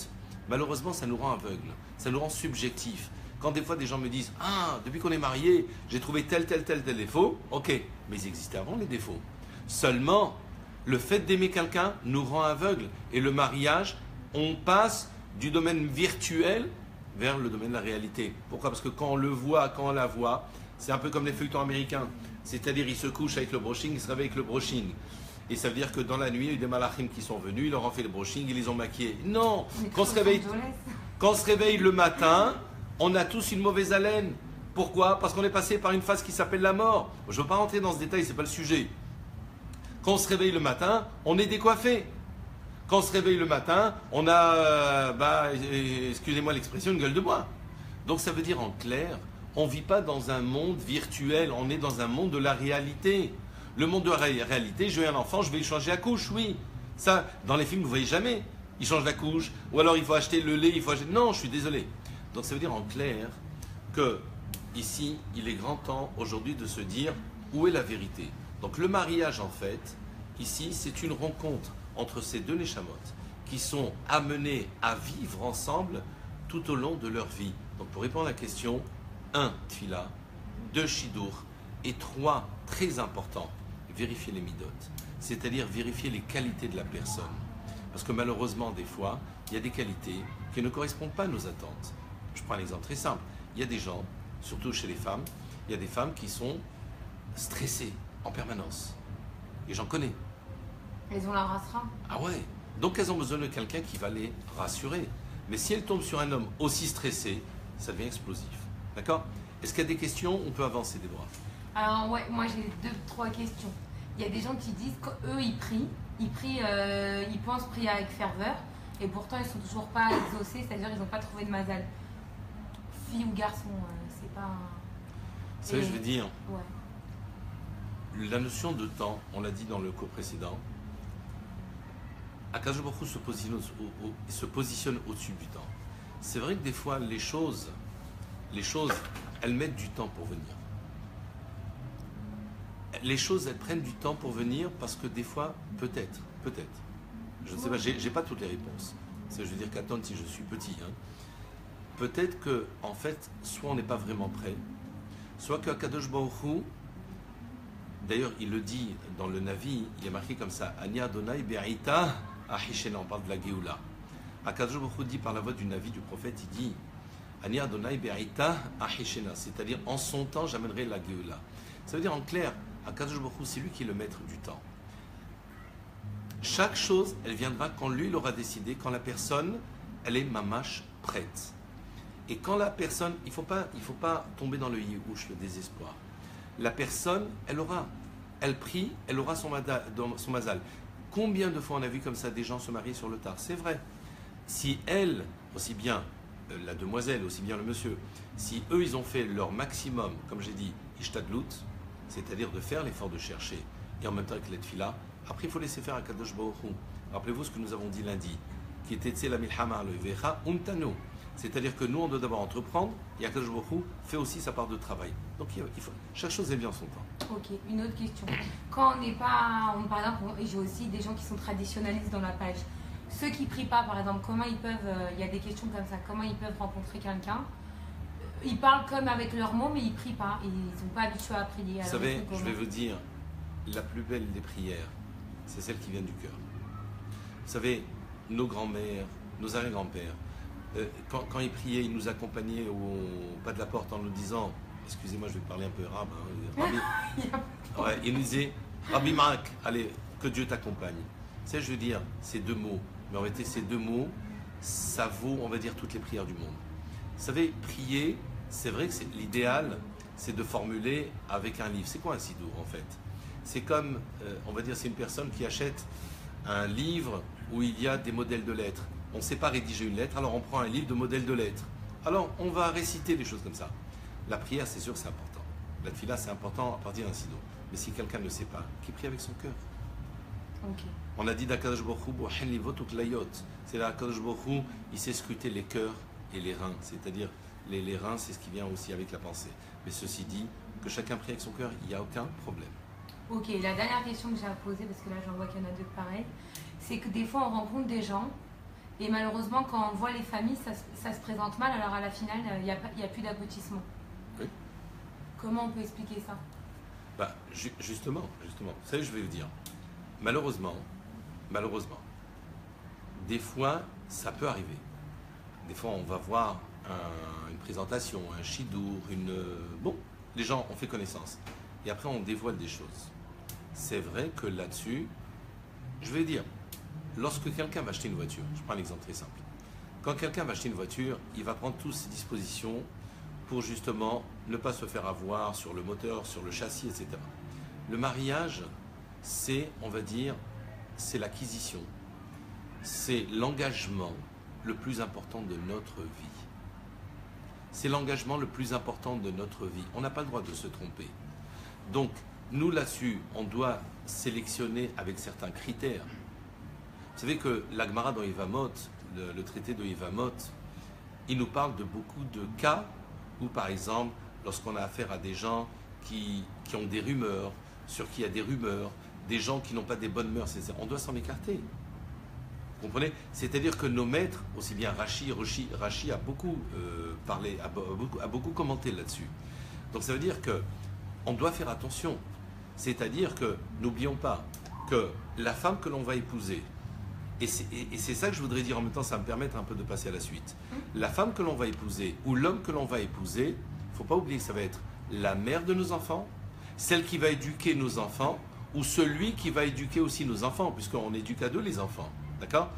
malheureusement, ça nous rend aveugles, ça nous rend subjectifs. Quand des fois des gens me disent « Ah, depuis qu'on est mariés, j'ai trouvé tel défaut », ok, mais ils existaient avant les défauts. Seulement, le fait d'aimer quelqu'un nous rend aveugles. Et le mariage, on passe du domaine virtuel vers le domaine de la réalité. Pourquoi? Parce que quand on le voit, quand on la voit, c'est un peu comme les feuilletons américains. C'est-à-dire, ils se couchent avec le brushing, ils se réveillent avec le brushing. Et ça veut dire que dans la nuit, il y a eu des malachim qui sont venus, ils leur ont fait le brushing, ils les ont maquillés. Non! Quand on se réveille le matin, on a tous une mauvaise haleine. Pourquoi? Parce qu'on est passé par une phase qui s'appelle la mort. Je ne veux pas rentrer dans ce détail, ce n'est pas le sujet. Quand on se réveille le matin, on est décoiffé. Quand on se réveille le matin, on a, excusez-moi l'expression, une gueule de bois. Donc ça veut dire en clair, on ne vit pas dans un monde virtuel, on est dans un monde de la réalité. Le monde de la réalité, j'ai un enfant, je vais lui changer la couche, oui. Ça, dans les films, vous ne voyez jamais. Il change la couche, ou alors il faut acheter le lait, il faut acheter... Non, je suis désolé. Donc ça veut dire en clair que ici, il est grand temps aujourd'hui de se dire où est la vérité. Donc le mariage, en fait, ici, c'est une rencontre entre ces deux neshamot qui sont amenés à vivre ensemble tout au long de leur vie. Donc pour répondre à la question, 1. Tfila, 2. Shidur, et 3. Très important, vérifier les midot, c'est-à-dire vérifier les qualités de la personne. Parce que malheureusement, des fois, il y a des qualités qui ne correspondent pas à nos attentes. Je prends un exemple très simple. Il y a des gens, surtout chez les femmes, il y a des femmes qui sont stressées en permanence. Et j'en connais. Elles ont la rasera. Ah ouais. Donc elles ont besoin de quelqu'un qui va les rassurer. Mais si elles tombent sur un homme aussi stressé, ça devient explosif. D'accord? Est-ce qu'il y a des questions? On peut avancer, Déborah. Alors ouais, moi j'ai 2-3 questions. Il y a des gens qui disent qu'eux ils prient, ils pensent prier avec ferveur, et pourtant ils sont toujours pas exaucés, c'est-à-dire ils n'ont pas trouvé de mazal. Fille ou garçon, c'est pas... Vous savez, je vais dire, ouais. la notion de temps, on l'a dit dans le cours précédent, Akadosh Baruch Hu se positionne au-dessus du temps. C'est vrai que des fois, les choses, elles mettent du temps pour venir. Les choses, elles prennent du temps pour venir parce que des fois, peut-être, je ne sais pas, j'ai pas toutes les réponses. Je veux dire qu'attends si je suis petit. Hein. Peut-être que, en fait, soit on n'est pas vraiment prêt, soit que Akadosh Baruch Hu, d'ailleurs, il le dit dans le Navi, il est marqué comme ça, Ani Adonai Be'ita Ahishena, on parle de la Géoula. Akadosh Baruch Hu dit par la voix du Navi, du prophète, il dit Ani Adonai Be'ita Ahishena, c'est-à-dire en son temps, j'amènerai la Géoula. Ça veut dire en clair, Akadosh Baruch Hu, c'est lui qui est le maître du temps. Chaque chose, elle viendra quand lui l'aura décidé, quand la personne, elle est mamash prête. Et quand la personne, il faut pas tomber dans le yiouch, le désespoir. La personne, elle prie, elle aura son mazal. Combien de fois on a vu comme ça des gens se marier sur le tard? C'est vrai. Si elle, aussi bien la demoiselle, aussi bien le monsieur, si eux ils ont fait leur maximum, comme j'ai dit, ishtadlut, c'est-à-dire de faire l'effort de chercher, et en même temps avec les tefila, après il faut laisser faire à Kadosh Baruch Hu. Rappelez-vous ce que nous avons dit lundi, qui était Tse la milhama le vecha umtanu. C'est-à-dire que nous on doit d'abord entreprendre, et Kadosh Baruch Hu fait aussi sa part de travail. Donc il faut, chaque chose est bien en son temps. Ok, une autre question. Quand on n'est pas, par exemple, j'ai aussi des gens qui sont traditionnalistes dans la page. Ceux qui prient pas, par exemple, comment ils peuvent, il y a des questions comme ça, comment ils peuvent rencontrer quelqu'un? Ils parlent comme avec leurs mots, mais ils prient pas. Ils ne sont pas habitués à prier. Vous savez, je vais vous dire, la plus belle des prières, c'est celle qui vient du cœur. Vous savez, nos grands-mères, nos arrière-grands-pères, quand ils priaient, ils nous accompagnaient au pas de la porte en nous disant, excusez-moi, je vais parler un peu arabe, ouais, ils nous disaient, Rabbi Ma'ak, allez, que Dieu t'accompagne. Tu sais, je veux dire, ces deux mots, mais en réalité, ces deux mots, ça vaut, on va dire, toutes les prières du monde. Vous savez, prier, c'est vrai que l'idéal, c'est de formuler avec un livre. C'est quoi un sidour, en fait? C'est comme, on va dire, c'est une personne qui achète un livre où il y a des modèles de lettres. On ne sait pas rédiger une lettre, alors on prend un livre de modèles de lettres. Alors, on va réciter des choses comme ça. La prière, c'est sûr, c'est important. La tefila, c'est important à partir d'un sidour. Mais si quelqu'un ne sait pas, qui prie avec son cœur. Okay. On a dit d'Akadosh Baruch Hu, c'est là qu'Akadosh Baruch Hu, il sait scruter les cœurs et les reins. C'est-à-dire, les reins, c'est ce qui vient aussi avec la pensée. Mais ceci dit, que chacun prie avec son cœur, il n'y a aucun problème. Ok, la dernière question que j'ai à poser, parce que là j'en vois qu'il y en a deux pareils, c'est que des fois on rencontre des gens, et malheureusement quand on voit les familles, ça se présente mal, alors à la finale, il n'y a plus d'aboutissement. Oui. Comment on peut expliquer ça? Bah, justement, vous savez, je vais vous dire, malheureusement, des fois, ça peut arriver. Des fois, on va voir une présentation, un chidour, bon, les gens ont fait connaissance. Et après, on dévoile des choses. C'est vrai que là-dessus, je vais dire, lorsque quelqu'un va acheter une voiture, je prends un exemple très simple. Quand quelqu'un va acheter une voiture, il va prendre toutes ses dispositions pour justement ne pas se faire avoir sur le moteur, sur le châssis, etc. Le mariage, c'est, on va dire, c'est l'acquisition. C'est l'engagement le plus important de notre vie. C'est l'engagement le plus important de notre vie. On n'a pas le droit de se tromper. Donc, nous là-dessus, on doit sélectionner avec certains critères. Vous savez que la Gemara dans Yevamot, le traité de Yevamot, il nous parle de beaucoup de cas où, par exemple, lorsqu'on a affaire à des gens qui ont des rumeurs, sur qui il y a des rumeurs, des gens qui n'ont pas des bonnes mœurs, etc., on doit s'en écarter. Vous comprenez? C'est-à-dire que nos maîtres, aussi bien Rashi a beaucoup parlé, a beaucoup commenté là-dessus. Donc ça veut dire que on doit faire attention. C'est-à-dire que, n'oublions pas que la femme que l'on va épouser, et c'est ça que je voudrais dire en même temps, ça va me permettre un peu de passer à la suite. La femme que l'on va épouser, ou l'homme que l'on va épouser, il ne faut pas oublier que ça va être la mère de nos enfants, celle qui va éduquer nos enfants, ou celui qui va éduquer aussi nos enfants, puisqu'on éduque à deux les enfants. D'accord?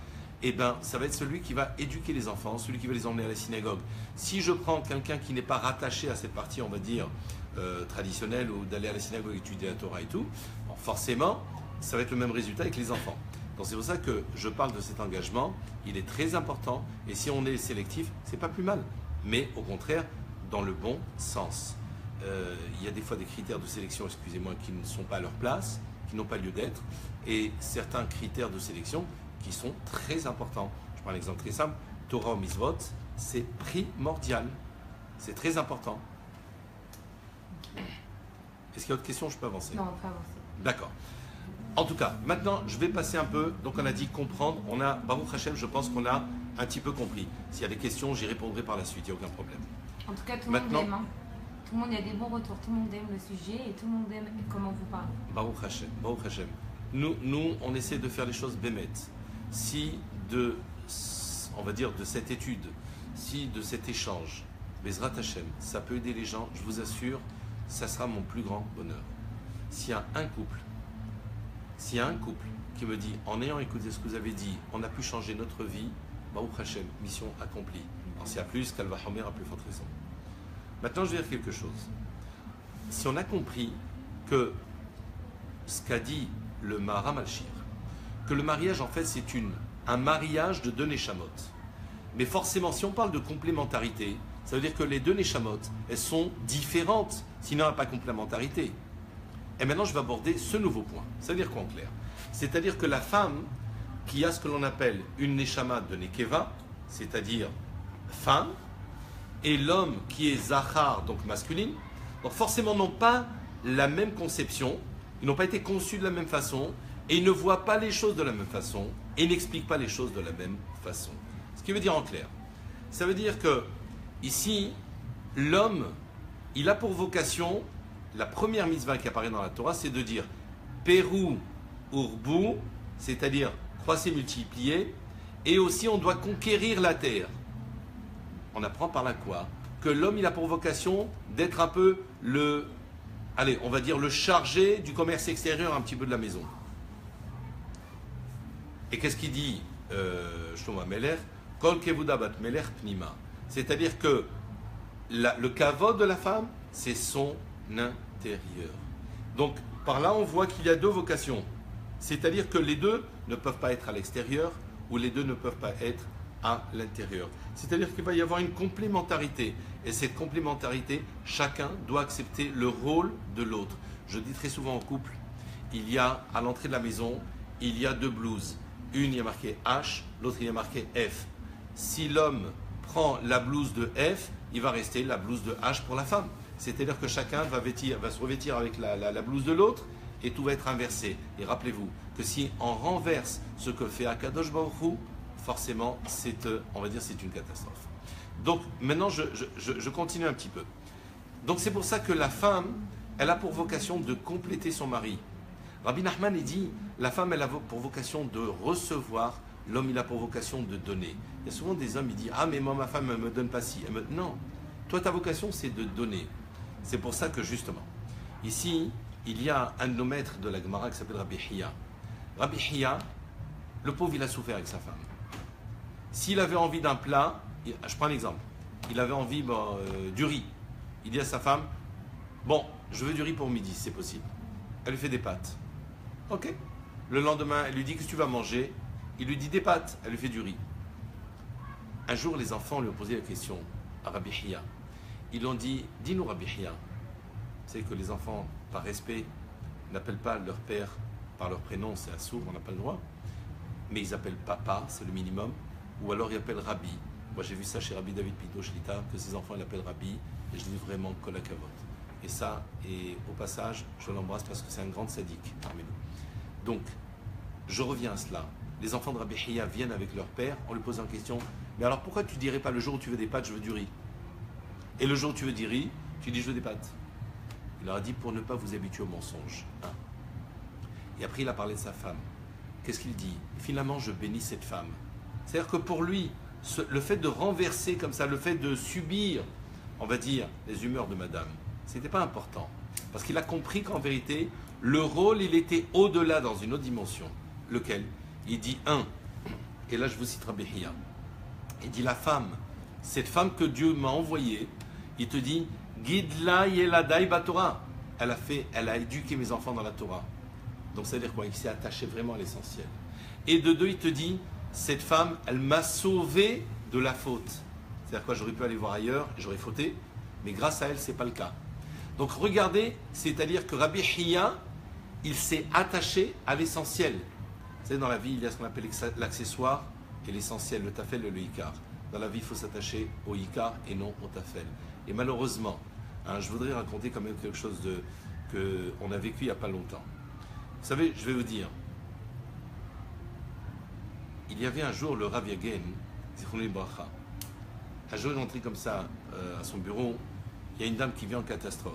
Eh bien, ça va être celui qui va éduquer les enfants, celui qui va les emmener à la synagogue. Si je prends quelqu'un qui n'est pas rattaché à cette partie, on va dire, traditionnelle, ou d'aller à la synagogue étudier la Torah et tout, bon, forcément, ça va être le même résultat avec les enfants. Donc c'est pour ça que je parle de cet engagement, il est très important, et si on est sélectif, c'est pas plus mal, mais au contraire, dans le bon sens. Il y a des fois des critères de sélection, excusez-moi, qui ne sont pas à leur place, qui n'ont pas lieu d'être, et certains critères de sélection qui sont très importants. Je prends un exemple très simple, Torah ou Mitzvot, c'est primordial, c'est très important. Est-ce qu'il y a d'autres questions? Je peux avancer? Non, on peut avancer. D'accord. En tout cas, maintenant, je vais passer un peu. Donc, on a dit comprendre. On a, Baruch Hashem, je pense qu'on a un petit peu compris. S'il y a des questions, j'y répondrai par la suite. Il n'y a aucun problème. En tout cas, tout le monde aime. Hein. Tout le monde, il y a des bons retours. Tout le monde aime le sujet et tout le monde aime comment vous parlez. Baruch Hashem. Baruch Hashem. Nous, on essaie de faire les choses bémet. Si on va dire, de cette étude, si de cet échange, Bezrat Hashem, ça peut aider les gens, je vous assure, ça sera mon plus grand bonheur. S'il y a un couple qui me dit, en ayant écouté ce que vous avez dit, on a pu changer notre vie, Baruch Hashem, mission accomplie. Alors s'il y a plus, Kalva Homer a plus forte raison. Maintenant, je vais dire quelque chose. Si on a compris que ce qu'a dit le Maharam al-Shir, que le mariage, en fait, c'est un mariage de deux neshamot. Mais forcément, si on parle de complémentarité, ça veut dire que les deux neshamot, elles sont différentes, sinon il n'y a pas de complémentarité. Et maintenant, je vais aborder ce nouveau point. Ça veut dire quoi en clair? C'est-à-dire que la femme qui a ce que l'on appelle une neshama de Nekeva, c'est-à-dire femme, et l'homme qui est Zachar, donc masculine, donc forcément n'ont pas la même conception, ils n'ont pas été conçus de la même façon, et ils ne voient pas les choses de la même façon, et n'expliquent pas les choses de la même façon. Ce qui veut dire en clair, ça veut dire que ici, l'homme, il a pour vocation, la première mitzvah qui apparaît dans la Torah, c'est de dire Pérou Urbu, c'est-à-dire croissez, multipliez, et aussi on doit conquérir la terre. On apprend par là quoi? Que l'homme il a pour vocation d'être un peu le, allez, on va dire le chargé du commerce extérieur un petit peu de la maison. Et qu'est-ce qu'il dit Shlomo Meler? Kol kevuda bat Meler pnima. C'est-à-dire que le kavod de la femme, c'est son intérieur. Donc, par là, on voit qu'il y a deux vocations. C'est-à-dire que les deux ne peuvent pas être à l'extérieur ou les deux ne peuvent pas être à l'intérieur. C'est-à-dire qu'il va y avoir une complémentarité. Et cette complémentarité, chacun doit accepter le rôle de l'autre. Je dis très souvent en couple, il y a à l'entrée de la maison, il y a deux blouses. Une, il y a marqué H, l'autre, il y a marqué F. Si l'homme prend la blouse de F, il va rester la blouse de H pour la femme. C'est-à-dire que chacun va se revêtir avec la blouse de l'autre et tout va être inversé. Et rappelez-vous que si on renverse ce que fait Akadosh Baruch Hu, forcément, on va dire c'est une catastrophe. Donc maintenant, je continue un petit peu. Donc c'est pour ça que la femme, elle a pour vocation de compléter son mari. Rabbi Nachman, il dit, la femme, elle a pour vocation de recevoir, l'homme, il a pour vocation de donner. Il y a souvent des hommes, ils disent, ah mais moi, ma femme, elle me donne pas ci. Non, toi, ta vocation, c'est de donner. C'est pour ça que, justement, ici, il y a un de nos maîtres de la Gemara qui s'appelle Rabbi Hiya. Rabbi Hiya, le pauvre, il a souffert avec sa femme. S'il avait envie d'un plat, je prends un exemple, il avait envie du riz. Il dit à sa femme, bon, je veux du riz pour midi, c'est possible. Elle lui fait des pâtes. Ok. Le lendemain, elle lui dit, qu'est-ce que tu vas manger? Il lui dit des pâtes, elle lui fait du riz. Un jour, les enfants lui ont posé la question à Rabbi Hiya. Ils lui ont dit, dis-nous Rabbi Hiya. Vous savez que les enfants, par respect, n'appellent pas leur père par leur prénom, c'est assourd, on n'a pas le droit. Mais ils appellent papa, c'est le minimum. Ou alors ils appellent Rabbi. Moi j'ai vu ça chez Rabbi David Pinto Shlita, que ses enfants l'appellent Rabbi, et je dis vraiment kolakavot. Et ça, et au passage, je l'embrasse parce que c'est un grand sadique parmi nous. Donc, je reviens à cela. Les enfants de Rabbi Hiya viennent avec leur père, on lui pose une question, mais alors pourquoi tu dirais pas le jour où tu veux des pâtes, je veux du riz? Et le jour où tu veux du riz, tu dis je veux des pâtes. Il leur a dit pour ne pas vous habituer au mensonge. Hein. Et après il a parlé de sa femme. Qu'est-ce qu'il dit? Finalement je bénis cette femme. C'est-à-dire que pour lui, le fait de renverser comme ça, le fait de subir, on va dire, les humeurs de madame, c'était pas important. Parce qu'il a compris qu'en vérité, le rôle, il était au-delà dans une autre dimension. Lequel? Il dit et là je vous cite Rabbi Hiya. Il dit la femme, cette femme que Dieu m'a envoyée, il te dit, Gidla yeladai batora. Elle a éduqué mes enfants dans la Torah. Donc ça veut dire quoi? Il s'est attaché vraiment à l'essentiel. Et de deux, il te dit, cette femme, elle m'a sauvé de la faute. C'est-à-dire quoi? J'aurais pu aller voir ailleurs, j'aurais fauté, mais grâce à elle, c'est pas le cas. Donc regardez, c'est-à-dire que Rabbi Hiya, il s'est attaché à l'essentiel. Vous savez, dans la vie, il y a ce qu'on appelle l'accessoire et l'essentiel, le tafel et le ikar. Dans la vie, il faut s'attacher au ikar et non au tafel. Et malheureusement, hein, je voudrais raconter quand même quelque chose qu'on a vécu il n'y a pas longtemps. Vous savez, je vais vous dire, il y avait un jour le Rav Yagen, Zichrono Bracha. Un jour, il est entré comme ça à son bureau, il y a une dame qui vient en catastrophe.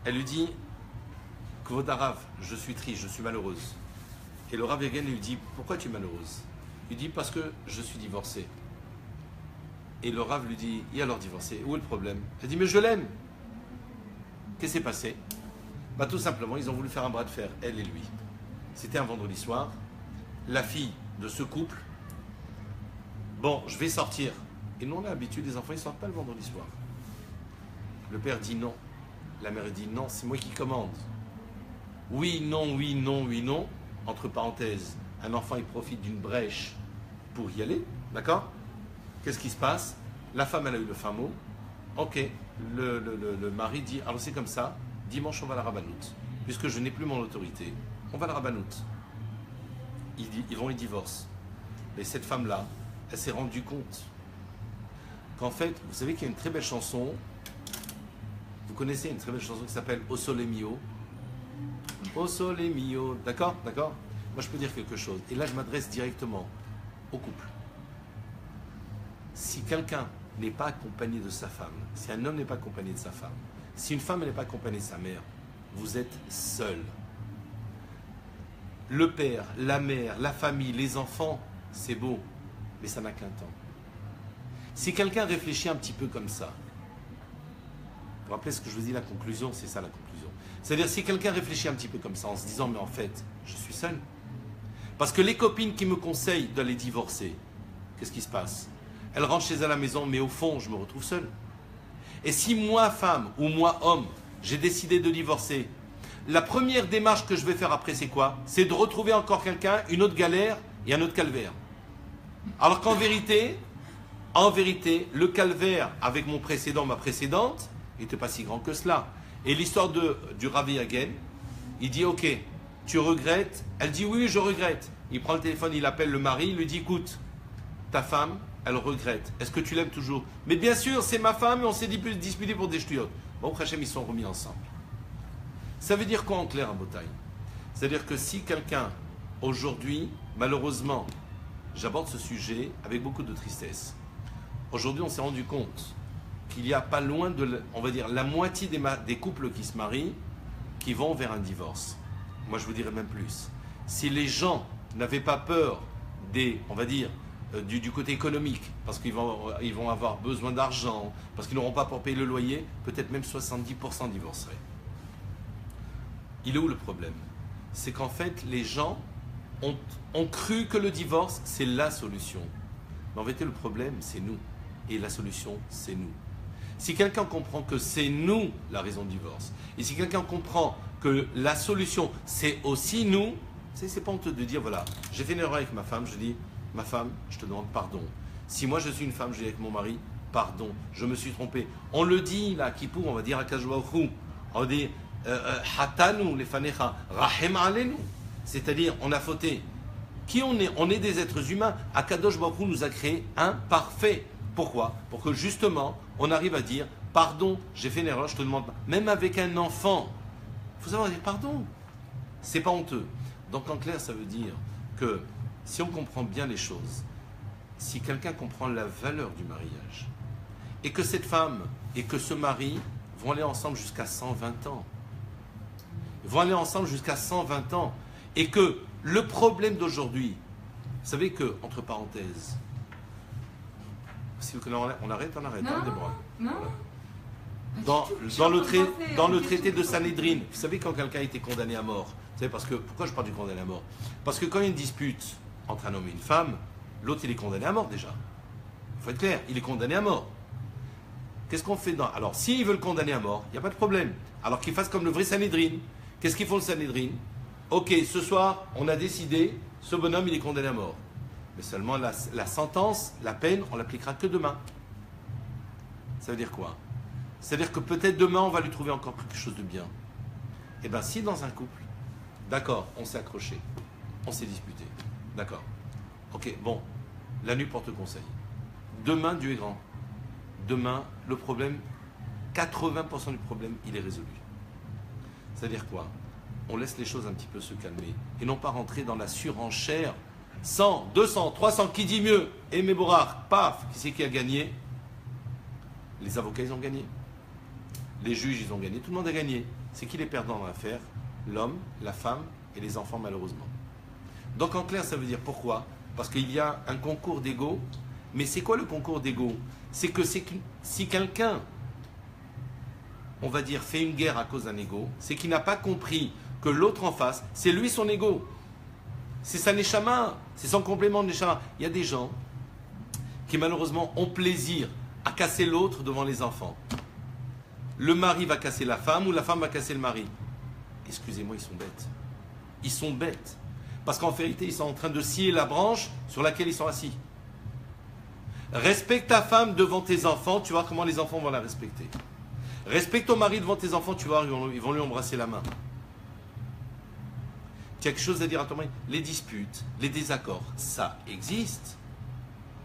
Elle lui dit, Kvod Harav, je suis triste, je suis malheureuse. Et le Rav Yagen lui dit, pourquoi tu es malheureuse? Il dit, parce que je suis divorcée. Et le Rav lui dit, et alors divorcée, où est le problème? Elle dit, mais je l'aime. Qu'est-ce qui s'est passé? Bah, tout simplement, ils ont voulu faire un bras de fer, elle et lui. C'était un vendredi soir. La fille de ce couple, bon, je vais sortir. Et nous, on a l'habitude, les enfants, ils ne sortent pas le vendredi soir. Le père dit non. La mère dit non, c'est moi qui commande. Oui, non, oui, non, oui, non. Entre parenthèses, un enfant, il profite d'une brèche pour y aller. D'accord? Qu'est-ce qui se passe? La femme, elle a eu le fin mot. Ok, le mari dit, alors c'est comme ça, dimanche, on va à la rabbanoute. Puisque je n'ai plus mon autorité, on va à la rabbanoute. Ils vont, ils divorcent. Mais cette femme-là, elle s'est rendue compte qu'en fait, vous savez qu'il y a une très belle chanson, vous connaissez une très belle chanson qui s'appelle O Sole Mio. O Sole Mio, d'accord? D'accord? Moi, je peux dire quelque chose. Et là, je m'adresse directement au couple. Si quelqu'un n'est pas accompagné de sa femme, si un homme n'est pas accompagné de sa femme, si une femme n'est pas accompagnée de sa mère, vous êtes seul. le père, la mère, la famille, les enfants, c'est beau, mais ça n'a qu'un temps. Si quelqu'un réfléchit un petit peu comme ça, vous vous rappelez ce que je vous dis, la conclusion, c'est ça la conclusion. C'est-à-dire si quelqu'un réfléchit un petit peu comme ça en se disant, mais en fait, je suis seul. Parce que les copines qui me conseillent d'aller divorcer, qu'est-ce qui se passe? Elles rentrent chez elles à la maison, mais au fond, je me retrouve seul. Et si moi, femme, ou moi, homme, j'ai décidé de divorcer, la première démarche que je vais faire après, c'est quoi? C'est de retrouver encore quelqu'un, une autre galère et un autre calvaire. Alors qu'en vérité, le calvaire avec mon précédent, ma précédente, n'était pas si grand que cela. Et l'histoire du Ravi Hagen, il dit, ok, tu regrettes? Elle dit, oui, je regrette. Il prend le téléphone, il appelle le mari, il lui dit, écoute, ta femme, elle regrette. Est-ce que tu l'aimes toujours? Mais bien sûr, c'est ma femme et on s'est disputé pour des ch'tiotes. Bon, Hachem, ils sont remis ensemble. Ça veut dire quoi en clair à Botaï? C'est-à-dire que si quelqu'un, aujourd'hui, malheureusement, j'aborde ce sujet avec beaucoup de tristesse. Aujourd'hui, on s'est rendu compte qu'il y a pas loin de, on va dire, la moitié des couples qui se marient qui vont vers un divorce. Moi, je vous dirais même plus. Si les gens n'avaient pas peur on va dire, du côté économique, parce qu'ils vont avoir besoin d'argent, parce qu'ils n'auront pas pour payer le loyer, peut-être même 70% divorceraient. Il est où le problème? C'est qu'en fait, les gens ont cru que le divorce, c'est la solution. Mais en vérité, le problème, c'est nous. Et la solution, c'est nous. Si quelqu'un comprend que c'est nous la raison du divorce, et si quelqu'un comprend que la solution, c'est aussi nous, c'est pas honteux de dire, voilà, j'ai fait une erreur avec ma femme, je dis, ma femme, je te demande pardon. Si moi je suis une femme, je dis avec mon mari, pardon, je me suis trompé. On le dit là, Kippour, on va dire à Kajwaoukou, on va dire, Hatanu lefanecha, rahem alenu. C'est-à-dire, on a fauté. Qui on est? On est des êtres humains. Akadosh Baruch Hu nous a créé imparfaits. Pourquoi? Pour que justement, on arrive à dire, pardon, j'ai fait une erreur, je te demande pas. Même avec un enfant, il faut savoir dire pardon. C'est pas honteux. Donc en clair, ça veut dire que si on comprend bien les choses, si quelqu'un comprend la valeur du mariage, et que cette femme et que ce mari vont aller ensemble jusqu'à 120 ans, vont aller ensemble jusqu'à 120 ans, et que le problème d'aujourd'hui, vous savez que, entre parenthèses, si on arrête, hein, Déborah. Non. Voilà. Dans le traité de Sanhédrin, vous savez quand quelqu'un a été condamné à mort, vous savez pourquoi je parle du condamné à mort? Parce que quand il y a une dispute entre un homme et une femme, l'autre il est condamné à mort déjà. Il faut être clair, il est condamné à mort. Qu'est-ce qu'on fait Alors s'ils veulent condamner à mort, il n'y a pas de problème. Alors qu'ils fassent comme le vrai Sanhédrin. Qu'est-ce qu'ils font le Sanhédrin? Ok, ce soir, on a décidé, ce bonhomme il est condamné à mort. Mais seulement la sentence, la peine, on l'appliquera que demain. Ça veut dire quoi? C'est-à-dire que peut-être demain, on va lui trouver encore quelque chose de bien. Eh bien, si dans un couple, d'accord, on s'est accroché, on s'est disputé, d'accord, ok, bon, la nuit porte conseil. Demain, Dieu est grand. Demain, le problème, 80% du problème, il est résolu. C'est-à-dire quoi? On laisse les choses un petit peu se calmer et non pas rentrer dans la surenchère. 100, 200, 300, qui dit mieux? Et Méborard, paf, qui c'est qui a gagné? Les avocats, ils ont gagné. Les juges, ils ont gagné. Tout le monde a gagné. C'est qui les perdants dans l'affaire? L'homme, la femme et les enfants, malheureusement. Donc, en clair, ça veut dire pourquoi? Parce qu'il y a un concours d'ego. Mais c'est quoi le concours d'ego? C'est que si quelqu'un, on va dire, fait une guerre à cause d'un ego, c'est qu'il n'a pas compris que l'autre en face, c'est lui son ego. C'est sa neshama, c'est son complément de neshama. Il y a des gens qui malheureusement ont plaisir à casser l'autre devant les enfants. Le mari va casser la femme ou la femme va casser le mari. Excusez-moi, ils sont bêtes. Ils sont bêtes. Parce qu'en vérité, ils sont en train de scier la branche sur laquelle ils sont assis. Respecte ta femme devant tes enfants, tu vois comment les enfants vont la respecter. Respecte ton mari devant tes enfants, tu vois, ils vont lui embrasser la main. Tu as quelque chose à dire à ton mari? Les disputes, les désaccords, ça existe.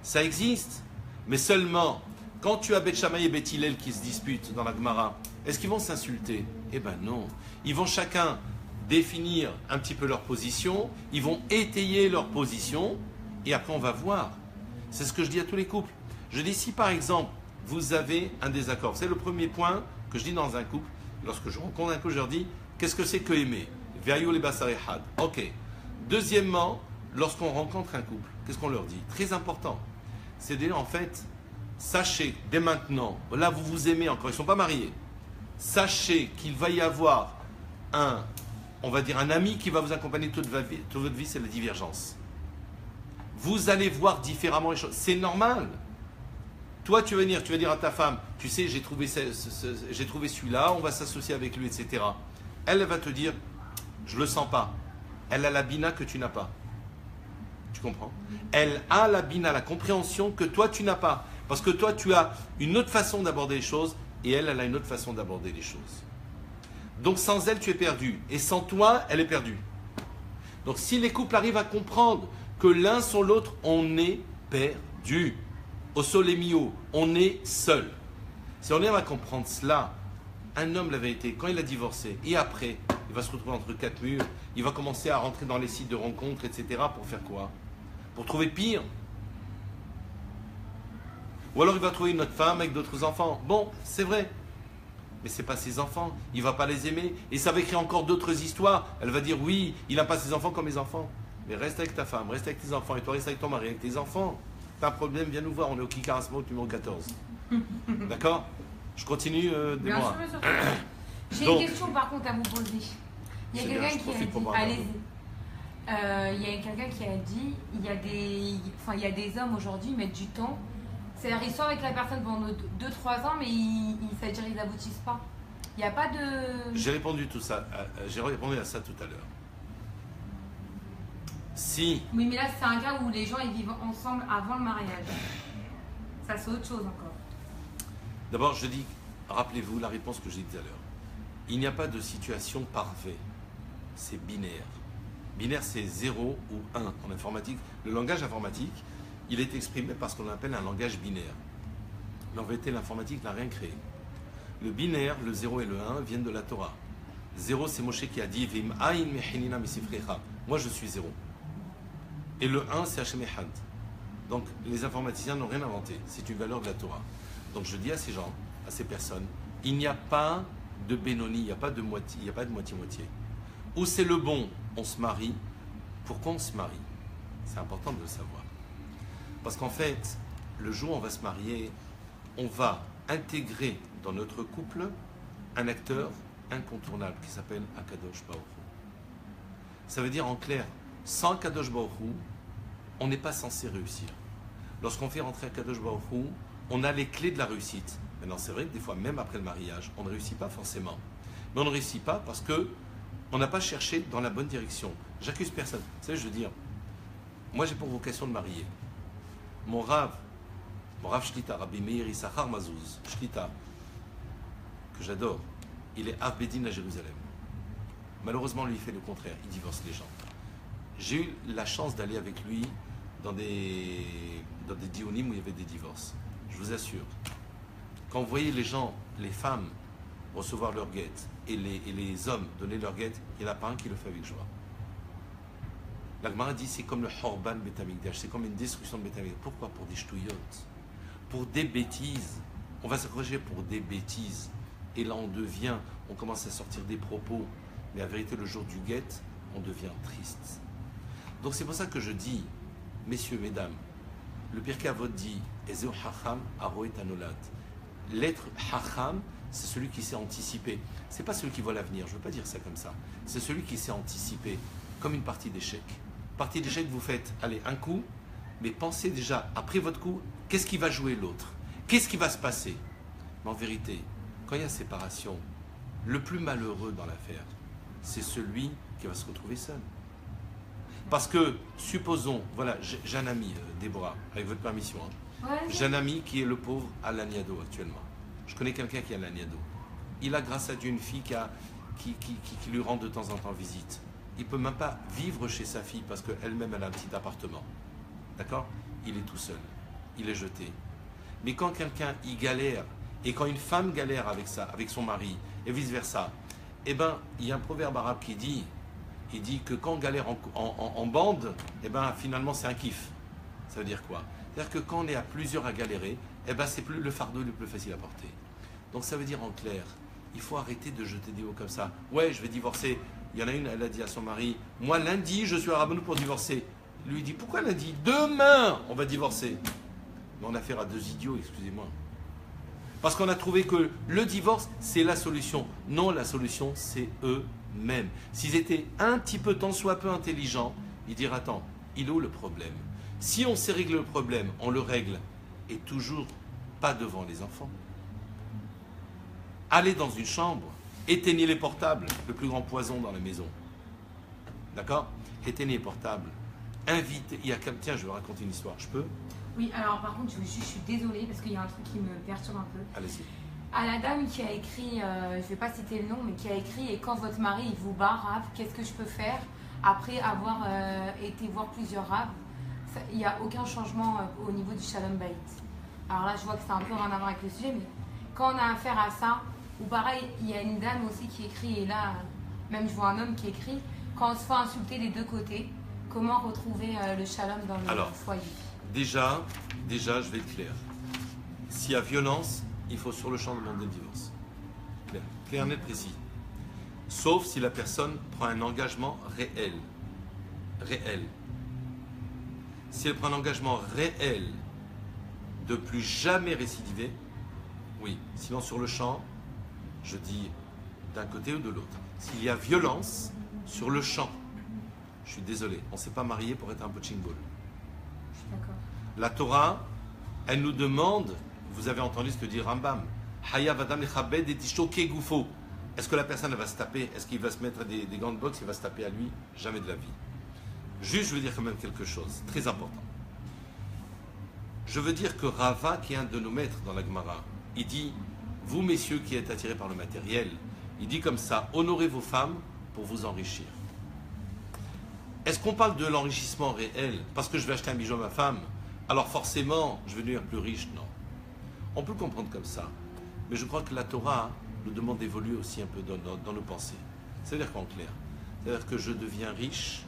Ça existe. Mais seulement, quand tu as Beth Shammai et Beth Hillel qui se disputent dans la Gemara, est-ce qu'ils vont s'insulter? Eh ben non. Ils vont chacun définir un petit peu leur position, ils vont étayer leur position, et après on va voir. C'est ce que je dis à tous les couples. Je dis, si par exemple, vous avez un désaccord, c'est le premier point que je dis dans un couple, lorsque je rencontre un couple, je leur dis, qu'est-ce que c'est que aimer? Ok. Deuxièmement, lorsqu'on rencontre un couple, qu'est-ce qu'on leur dit? Très important. C'est de dire en fait, sachez dès maintenant, là vous vous aimez encore, ils ne sont pas mariés. Sachez qu'il va y avoir on va dire un ami qui va vous accompagner toute votre vie, c'est la divergence. Vous allez voir différemment les choses. C'est normal. Toi, tu vas dire à ta femme, tu sais, j'ai trouvé celui-là, on va s'associer avec lui, etc. Elle va te dire, je le sens pas. Elle a la bina que tu n'as pas. Tu comprends? Elle a la bina, la compréhension que toi, tu n'as pas. Parce que toi, tu as une autre façon d'aborder les choses et elle a une autre façon d'aborder les choses. Donc, sans elle, tu es perdu. Et sans toi, elle est perdue. Donc, si les couples arrivent à comprendre que l'un sans l'autre, on est perdu. Au solémio, on est seul. Si on arrive à comprendre cela, un homme, la vérité, quand il a divorcé, et après, il va se retrouver entre quatre murs, il va commencer à rentrer dans les sites de rencontres, etc. Pour faire quoi? Pour trouver pire. Ou alors il va trouver une autre femme avec d'autres enfants. Bon, c'est vrai. Mais ce n'est pas ses enfants. Il ne va pas les aimer. Et ça va écrire encore d'autres histoires. Elle va dire, oui, il n'a pas ses enfants comme mes enfants. Mais reste avec ta femme, reste avec tes enfants. Et toi, reste avec ton mari, avec tes enfants. T'as un problème, viens nous voir. On est au Kikarasmo, numéro 14. D'accord? Je continue, Bien sûr, bien sûr. J'ai une question par contre à vous poser. Il y a quelqu'un qui a dit, allez-y. Il y a quelqu'un qui a dit, il y a des hommes aujourd'hui, ils mettent du temps. C'est-à-dire, ils sont avec la personne pendant 2-3 ans, mais c'est-à-dire, ils n'aboutissent pas. Il n'y a pas de... J'ai répondu à ça tout à l'heure. Si... Oui, mais là, c'est un cas où les gens, ils vivent ensemble avant le mariage. Ça, c'est autre chose encore. D'abord, je dis, rappelez-vous la réponse que j'ai dit tout à l'heure. Il n'y a pas de situation parfaite. C'est binaire. Binaire, c'est 0 ou 1 en informatique. Le langage informatique, il est exprimé par ce qu'on appelle un langage binaire. Mais en vérité, l'informatique n'a rien créé. Le binaire, le 0 et le 1 viennent de la Torah. 0, c'est Moshe qui a dit Vim aïn mehinina misifrecha. Moi, je suis 0. Et le 1, c'est Hashem Echad. Donc, les informaticiens n'ont rien inventé. C'est une valeur de la Torah. Donc, je dis à ces gens, à ces personnes, il n'y a pas de Benoni, il n'y a pas de moitié, il n'y a pas de moitié-moitié. Où c'est le bon, on se marie. Pourquoi on se marie? C'est important de le savoir. Parce qu'en fait, le jour où on va se marier, on va intégrer dans notre couple un acteur incontournable qui s'appelle Akadosh Baruch Hu. Ça veut dire en clair, sans Akadosh Baruch Hu, on n'est pas censé réussir. Lorsqu'on fait rentrer Akadosh Baruch Hu, on a les clés de la réussite. Maintenant, c'est vrai que des fois, même après le mariage, on ne réussit pas forcément. Mais on ne réussit pas parce que on n'a pas cherché dans la bonne direction. J'accuse personne. Vous savez, je veux dire, moi j'ai pour vocation de marier. Mon Rav Shlita, Rabbi Meir Issachar Mazouz, Shlita, que j'adore, il est Av Bedin à Jérusalem. Malheureusement, lui, il fait le contraire, il divorce les gens. J'ai eu la chance d'aller avec lui dans des dionim où il y avait des divorces. Je vous assure, quand vous voyez les gens, les femmes, recevoir leur guette et les hommes donner leur guette, il n'y en a pas un qui le fait avec joie. La Gemara dit c'est comme le Horban Betamikdash, c'est comme une destruction de Betamikdash. Pourquoi? Pour des ch'touillottes, pour des bêtises. On va s'accrocher pour des bêtises. Et là on commence à sortir des propos. Mais en vérité, le jour du guet, on devient triste. Donc c'est pour ça que je dis, messieurs, mesdames, le Pirkei Avot dit Ezeu Hacham Aroet Anolad. L'être Hacham, c'est celui qui sait anticiper. C'est pas celui qui voit l'avenir, je ne veux pas dire ça comme ça. C'est celui qui sait anticiper, comme une partie d'échec. Partie d'échec, vous faites, allez, un coup, mais pensez déjà, après votre coup, qu'est-ce qui va jouer l'autre? Qu'est-ce qui va se passer? Mais en vérité, quand il y a séparation, le plus malheureux dans l'affaire, c'est celui qui va se retrouver seul. Parce que, supposons, voilà, j'ai un ami, Déborah, avec votre permission, j'ai un ami qui est le pauvre à l'Aniado actuellement. Je connais quelqu'un qui est à l'Aniado. Il a grâce à Dieu une fille qui lui rend de temps en temps visite. Il ne peut même pas vivre chez sa fille parce qu'elle-même elle a un petit appartement. D'accord? Il est tout seul. Il est jeté. Mais quand quelqu'un y galère, et quand une femme galère avec son mari, et vice-versa, eh bien, il y a un proverbe arabe qui dit, que quand on galère en bande, eh ben, finalement c'est un kiff. Ça veut dire quoi? C'est-à-dire que quand on est à plusieurs à galérer, eh ben, c'est le fardeau le plus facile à porter. Donc ça veut dire en clair, il faut arrêter de jeter des mots comme ça. Ouais, je vais divorcer. Il y en a une, elle a dit à son mari, moi lundi, je suis à Rabbanou pour divorcer. Il lui dit, pourquoi lundi? Demain, on va divorcer. Mais on a affaire à deux idiots, excusez-moi. Parce qu'on a trouvé que le divorce, c'est la solution. Non, la solution, c'est eux-mêmes. S'ils étaient un petit peu, tant soit peu intelligents, ils diraient, attends, il est où le problème? Si on sait régler le problème, on le règle, et toujours pas devant les enfants. Allez dans une chambre, éteignez les portables, le plus grand poison dans la maison. D'accord? Éteignez les portables. Invitez, tiens, je vais raconter une histoire, je peux? Oui, alors par contre, je suis désolée parce qu'il y a un truc qui me perturbe un peu. Allez-y. À la dame qui a écrit, je ne vais pas citer le nom, mais qui a écrit « Et quand votre mari il vous bat, Rav, qu'est-ce que je peux faire après avoir été voir plusieurs Rav ?» Il n'y a aucun changement au niveau du Shalom Bayit. Alors là, je vois que c'est un peu rien à voir avec le sujet, mais quand on a affaire à ça, ou pareil, il y a une dame aussi qui écrit, et là, même je vois un homme qui écrit « Quand on se fait insulter des deux côtés, comment retrouver le Shalom dans le foyer ?» Déjà, je vais être clair. S'il y a violence, il faut sur le champ demander le divorce. Clair, clair, net, précis. Sauf si la personne prend un engagement réel. Réel. Si elle prend un engagement réel de plus jamais récidiver, oui. Sinon, sur le champ, je dis d'un côté ou de l'autre. S'il y a violence sur le champ, je suis désolé, on ne s'est pas marié pour être un punching ball. La Torah, elle nous demande, vous avez entendu ce que dit Rambam, est-ce que la personne elle va se taper? Est-ce qu'il va se mettre des gants de boxe? Il va se taper à lui? Jamais de la vie. Juste, je veux dire quand même quelque chose, très important. Je veux dire que Rava, qui est un de nos maîtres dans la Gemara, il dit, vous messieurs qui êtes attirés par le matériel, il dit comme ça, honorez vos femmes pour vous enrichir. Est-ce qu'on parle de l'enrichissement réel parce que je vais acheter un bijou à ma femme? Alors forcément, je vais devenir plus riche? Non. On peut comprendre comme ça. Mais je crois que la Torah nous demande d'évoluer aussi un peu dans nos pensées. C'est-à-dire qu'en clair, c'est-à-dire que je deviens riche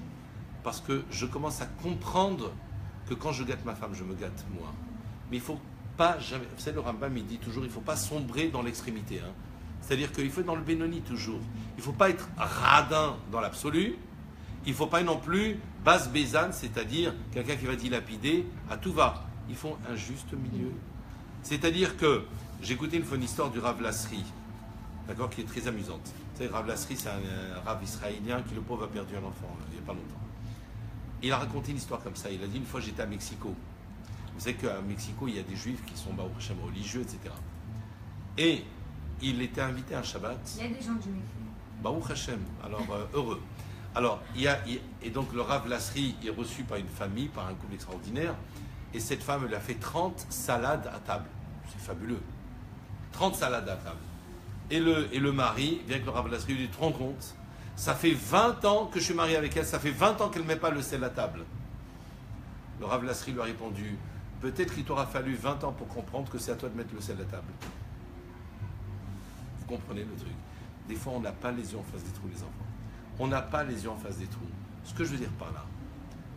parce que je commence à comprendre que quand je gâte ma femme, je me gâte moi. Mais il ne faut pas jamais... Vous savez, le Rambam, il dit toujours, il ne faut pas sombrer dans l'extrémité. Hein. C'est-à-dire qu'il faut être dans le Bénoni toujours. Il ne faut pas être radin dans l'absolu. Il ne faut pas non plus bas bézane, c'est-à-dire quelqu'un qui va dilapider à tout va. Il faut un juste milieu. C'est-à-dire que j'ai écouté une fois une histoire du Rav Lasri, d'accord, qui est très amusante. Vous savez, Rav Lasri, c'est un Rav israélien qui, le pauvre, a perdu un enfant il n'y a pas longtemps. Il a raconté une histoire comme ça. Il a dit, une fois j'étais à Mexico. Vous savez qu'à Mexico, il y a des juifs qui sont religieux, etc. Et il était invité à un Shabbat. Il y a des gens du Mexique. Baruch Hashem, alors heureux. Alors, et donc le Rav Lasri est reçu par une famille, par un couple extraordinaire, et cette femme lui a fait 30 salades à table. C'est fabuleux. 30 salades à table. Et le mari vient que le Rav Lasri lui dit, tu te rends compte, ça fait 20 ans que je suis marié avec elle, ça fait 20 ans qu'elle ne met pas le sel à table. Le Rav Lasri lui a répondu, peut-être qu'il t'aura fallu 20 ans pour comprendre que c'est à toi de mettre le sel à table. Vous comprenez le truc? Des fois, on n'a pas les yeux en face des trous, les enfants. On n'a pas les yeux en face des trous. Ce que je veux dire par là.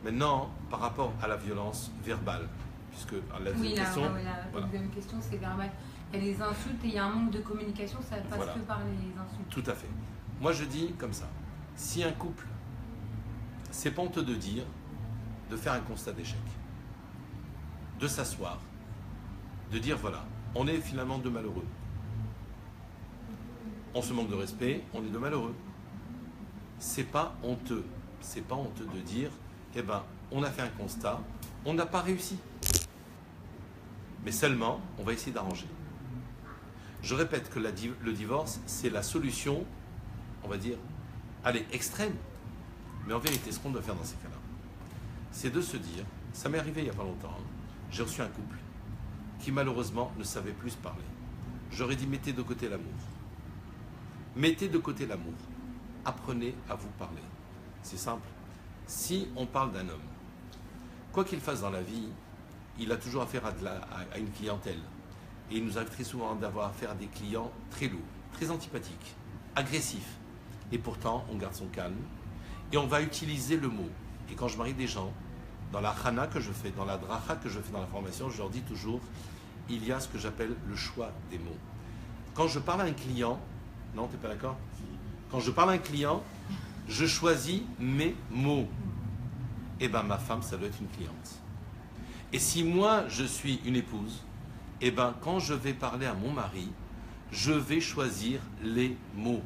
Maintenant, par rapport à la violence verbale, puisque la deuxième question... La deuxième question, c'est verbal. Il y a des insultes et il y a un manque de communication, ça ne passe que par les insultes. Tout à fait. Moi, je dis comme ça. Si un couple, c'est pas honteux de dire, de faire un constat d'échec, de s'asseoir, de dire, voilà, on est finalement deux malheureux. On se manque de respect, on est deux malheureux. C'est pas honteux. C'est pas honteux de dire, eh ben, on a fait un constat, on n'a pas réussi. Mais seulement, on va essayer d'arranger. Je répète que le divorce, c'est la solution, on va dire, allez, extrême. Mais en vérité, ce qu'on doit faire dans ces cas-là, c'est de se dire, ça m'est arrivé il n'y a pas longtemps, hein, j'ai reçu un couple qui malheureusement ne savait plus se parler. J'aurais dit, mettez de côté l'amour. Mettez de côté l'amour. Apprenez à vous parler. C'est simple. Si on parle d'un homme, quoi qu'il fasse dans la vie, il a toujours affaire à une clientèle. Et il nous arrive très souvent d'avoir affaire à des clients très lourds, très antipathiques, agressifs. Et pourtant, on garde son calme. Et on va utiliser le mot. Et quand je marie des gens, dans la chana que je fais, dans la dracha que je fais dans la formation, je leur dis toujours, il y a ce que j'appelle le choix des mots. Quand je parle à un client, non, tu n'es pas d'accord? Quand je parle à un client, Je choisis mes mots. Eh bien, ma femme, ça doit être une cliente. Et si moi, je suis une épouse, eh bien, quand je vais parler à mon mari, je vais choisir les mots.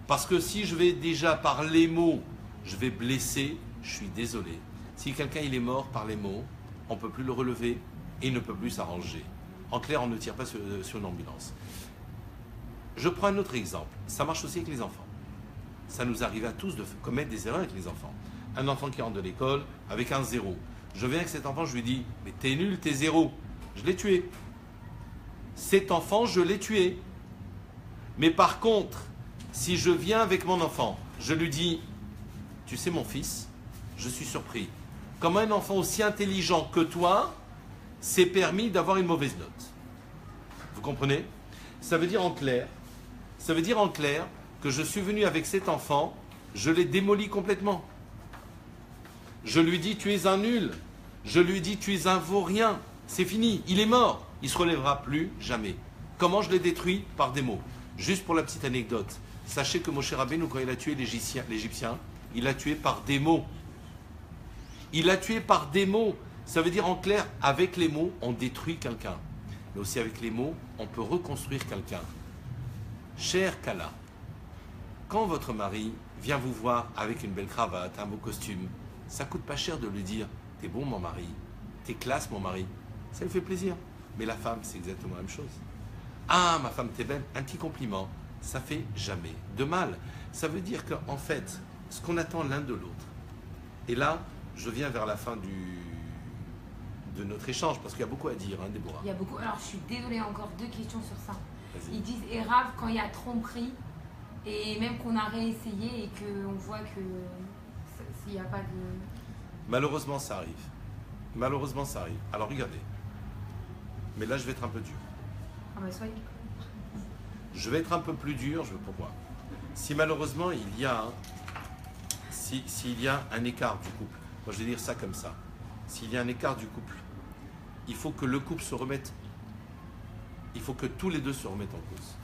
Parce que si je vais déjà par les mots, je vais blesser, je suis désolé. Si quelqu'un il est mort par les mots, on ne peut plus le relever et il ne peut plus s'arranger. En clair, on ne tire pas sur une ambulance. Je prends un autre exemple. Ça marche aussi avec les enfants. Ça nous arrive à tous de commettre des erreurs avec les enfants. Un enfant qui rentre de l'école avec un 0. Je viens avec cet enfant, je lui dis, mais t'es nul, t'es 0. Je l'ai tué. Cet enfant, je l'ai tué. Mais par contre, si je viens avec mon enfant, je lui dis, tu sais mon fils, je suis surpris. Comment un enfant aussi intelligent que toi s'est permis d'avoir une mauvaise note? Vous comprenez? Ça veut dire en clair que je suis venu avec cet enfant, je l'ai démoli complètement. Je lui dis tu es un nul, je lui dis tu es un vaurien, c'est fini, il est mort, il ne se relèvera plus jamais. Comment je l'ai détruit? Par des mots. Juste pour la petite anecdote, sachez que Moshe Rabbeinu, quand il a tué l'Égyptien, il l'a tué par des mots. Il l'a tué par des mots. Ça veut dire en clair, avec les mots, on détruit quelqu'un. Mais aussi avec les mots, on peut reconstruire quelqu'un. Cher Kala, quand votre mari vient vous voir avec une belle cravate, un beau costume, ça coûte pas cher de lui dire « T'es bon mon mari, t'es classe mon mari ». Ça lui fait plaisir. Mais la femme, c'est exactement la même chose. « Ah, ma femme, t'es belle », un petit compliment, ça fait jamais de mal. Ça veut dire qu'en fait, ce qu'on attend l'un de l'autre. Et là, je viens vers la fin de notre échange, parce qu'il y a beaucoup à dire, hein, Déborah. Il y a beaucoup. Alors, je suis désolée, encore 2 questions sur ça. Vas-y. Ils disent, et Rav, quand il y a tromperie, et même qu'on a réessayé et qu'on voit que s'il n'y a pas de... Malheureusement, ça arrive. Malheureusement, ça arrive. Alors, regardez. Mais là, je vais être un peu dur. Ah bah, soyez. Je vais être un peu plus dur, je veux pourquoi. Si malheureusement, il y a un écart du couple, moi je vais dire ça comme ça. S'il y a un écart du couple, il faut que le couple se remette, il faut que tous les deux se remettent en cause.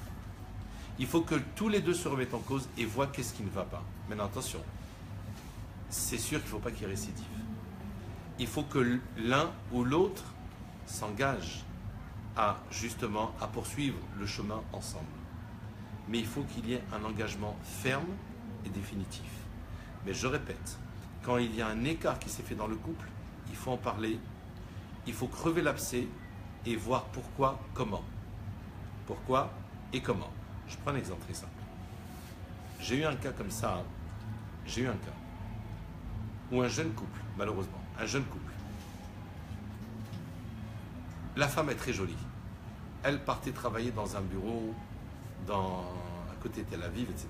Il faut que tous les deux se remettent en cause et voient qu'est-ce qui ne va pas. Maintenant attention, c'est sûr qu'il ne faut pas qu'il y ait récidive. Il faut que l'un ou l'autre s'engage à poursuivre le chemin ensemble. Mais il faut qu'il y ait un engagement ferme et définitif. Mais je répète, quand il y a un écart qui s'est fait dans le couple, il faut en parler, il faut crever l'abcès et voir pourquoi, comment. Pourquoi et comment. Je prends un exemple très simple. J'ai eu un cas comme ça, j'ai eu un cas où un jeune couple, malheureusement, un jeune couple, la femme est très jolie. Elle partait travailler dans un bureau à côté de Tel Aviv, etc.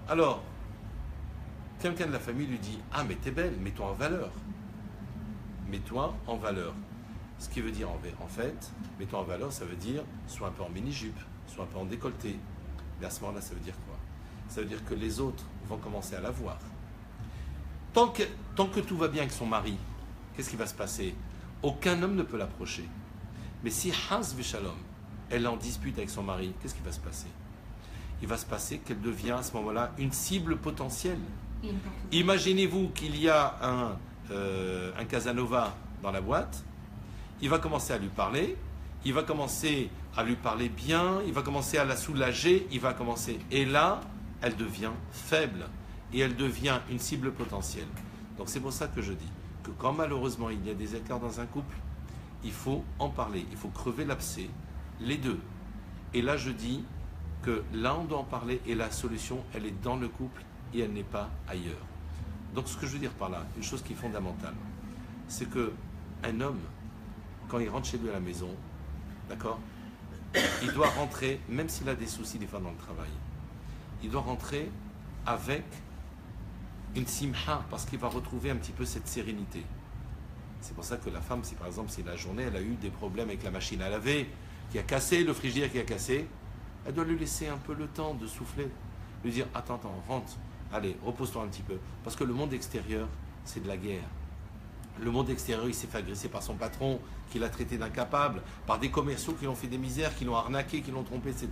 Alors, quelqu'un de la famille lui dit « Ah, mais t'es belle, mets-toi en valeur. Mets-toi en valeur. » Ce qui veut dire, en fait, mets-toi en valeur, ça veut dire sois un peu en mini-jupe, sois un peu en décolleté. Mais à ce moment-là, ça veut dire quoi? Ça veut dire que les autres vont commencer à la voir. Tant que tout va bien avec son mari, qu'est-ce qui va se passer? Aucun homme ne peut l'approcher. Mais si Has Veshalom, elle est en dispute avec son mari, qu'est-ce qui va se passer? Il va se passer qu'elle devient à ce moment-là une cible potentielle. Imaginez-vous qu'il y a un Casanova dans la boîte, il va commencer à lui parler, il va commencer à lui parler bien, il va commencer à la soulager, et là, elle devient faible et elle devient une cible potentielle. Donc c'est pour ça que je dis que quand malheureusement il y a des écarts dans un couple, il faut en parler, il faut crever l'abcès, les deux. Et là je dis que là on doit en parler et la solution elle est dans le couple et elle n'est pas ailleurs. Donc ce que je veux dire par là, une chose qui est fondamentale, c'est que un homme, quand il rentre chez lui à la maison, d'accord, il doit rentrer, même s'il a des soucis des fois dans le travail, il doit rentrer avec une simha, parce qu'il va retrouver un petit peu cette sérénité. C'est pour ça que la femme, si par exemple, si la journée, elle a eu des problèmes avec la machine à laver, qui a cassé, le frigidaire qui a cassé, elle doit lui laisser un peu le temps de souffler. Lui dire, attends, rentre, allez, repose-toi un petit peu. Parce que le monde extérieur, c'est de la guerre. Le monde extérieur, il s'est fait agresser par son patron, qui l'a traité d'incapable, par des commerciaux qui l'ont fait des misères, qui l'ont arnaqué, qui l'ont trompé, etc.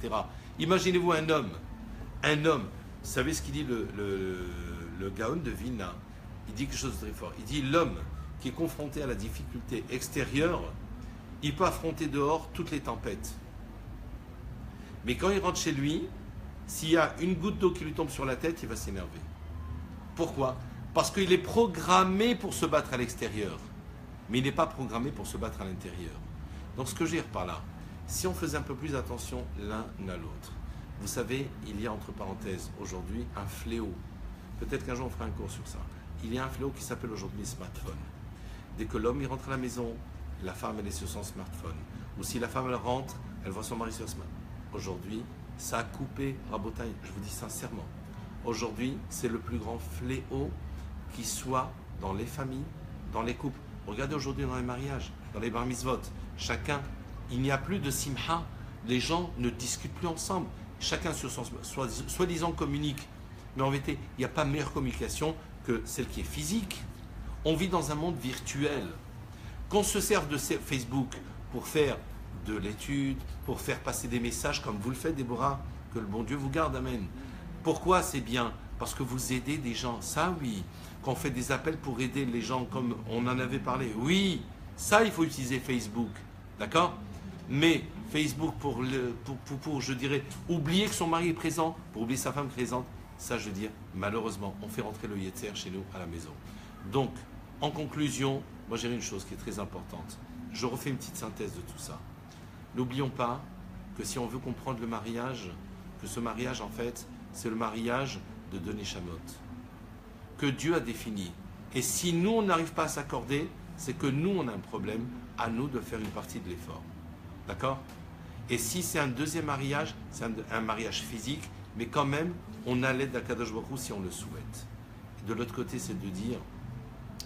Imaginez-vous un homme Vous savez ce qu'il dit le Gaon de Vilna? Il dit quelque chose de très fort. Il dit l'homme qui est confronté à la difficulté extérieure, il peut affronter dehors toutes les tempêtes. Mais quand il rentre chez lui, s'il y a une goutte d'eau qui lui tombe sur la tête, il va s'énerver. Pourquoi? Parce qu'il est programmé pour se battre à l'extérieur, mais il n'est pas programmé pour se battre à l'intérieur. Donc ce que je veux dire par là, si on faisait un peu plus attention l'un à l'autre, vous savez, il y a entre parenthèses aujourd'hui un fléau. Peut-être qu'un jour on fera un cours sur ça. Il y a un fléau qui s'appelle aujourd'hui le smartphone. Dès que l'homme il rentre à la maison, la femme elle est sur son smartphone. Ou si la femme elle rentre, elle voit son mari sur le smartphone. Aujourd'hui, ça a coupé Rabotaï, je vous dis sincèrement. Aujourd'hui, c'est le plus grand fléau qui soit dans les familles, dans les couples. Regardez aujourd'hui dans les mariages, dans les bar mitzvot, chacun, il n'y a plus de simha. Les gens ne discutent plus ensemble. Chacun sur son soi-disant communique. Mais en vérité, il n'y a pas meilleure communication que celle qui est physique. On vit dans un monde virtuel. Qu'on se serve de Facebook pour faire de l'étude, pour faire passer des messages comme vous le faites, Déborah, que le bon Dieu vous garde, amen. Pourquoi c'est bien? Parce que vous aidez des gens, ça oui. Qu'on fait des appels pour aider les gens comme on en avait parlé, oui, ça il faut utiliser Facebook, d'accord? Mais Facebook pour, je dirais, oublier que son mari est présent, pour oublier sa femme présente, ça je veux dire, malheureusement, on fait rentrer le Yetzer chez nous à la maison. Donc, en conclusion, moi j'ai une chose qui est très importante. Je refais une petite synthèse de tout ça. N'oublions pas que si on veut comprendre le mariage, que ce mariage en fait, c'est le mariage de deux Neshamot, que Dieu a défini. Et si nous on n'arrive pas à s'accorder, c'est que nous on a un problème, à nous de faire une partie de l'effort. D'accord? Et si c'est un deuxième mariage, c'est un mariage physique, mais quand même, on a l'aide d'Akadosh Baruch Hu si on le souhaite. Et de l'autre côté, c'est de dire,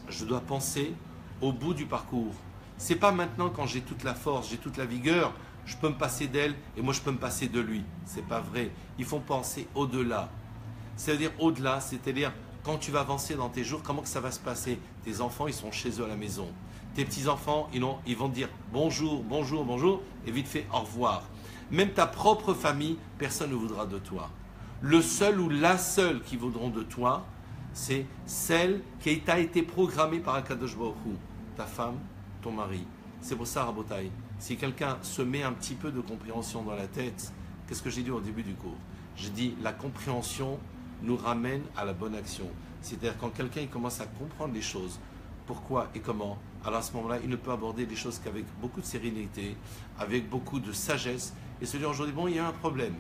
je dois penser au bout du parcours. C'est pas maintenant quand j'ai toute la force, j'ai toute la vigueur, je peux me passer d'elle et moi je peux me passer de lui. C'est pas vrai. Il faut penser au-delà. C'est-à-dire au-delà, c'est-à-dire quand tu vas avancer dans tes jours, comment que ça va se passer? Tes enfants, ils sont chez eux à la maison. Tes petits-enfants, ils vont te dire bonjour, bonjour, bonjour, et vite fait au revoir. Même ta propre famille, personne ne voudra de toi. Le seul ou la seule qui voudront de toi, c'est celle qui t'a été programmée par Akadosh Baruch Hu, ta femme, ton mari. C'est pour ça, Rabotaï, si quelqu'un se met un petit peu de compréhension dans la tête, qu'est-ce que j'ai dit au début du cours? J'ai dit, la compréhension nous ramène à la bonne action. C'est-à-dire quand quelqu'un il commence à comprendre les choses, pourquoi et comment, alors à ce moment-là, il ne peut aborder les choses qu'avec beaucoup de sérénité, avec beaucoup de sagesse, et se dire aujourd'hui, bon, il y a un problème.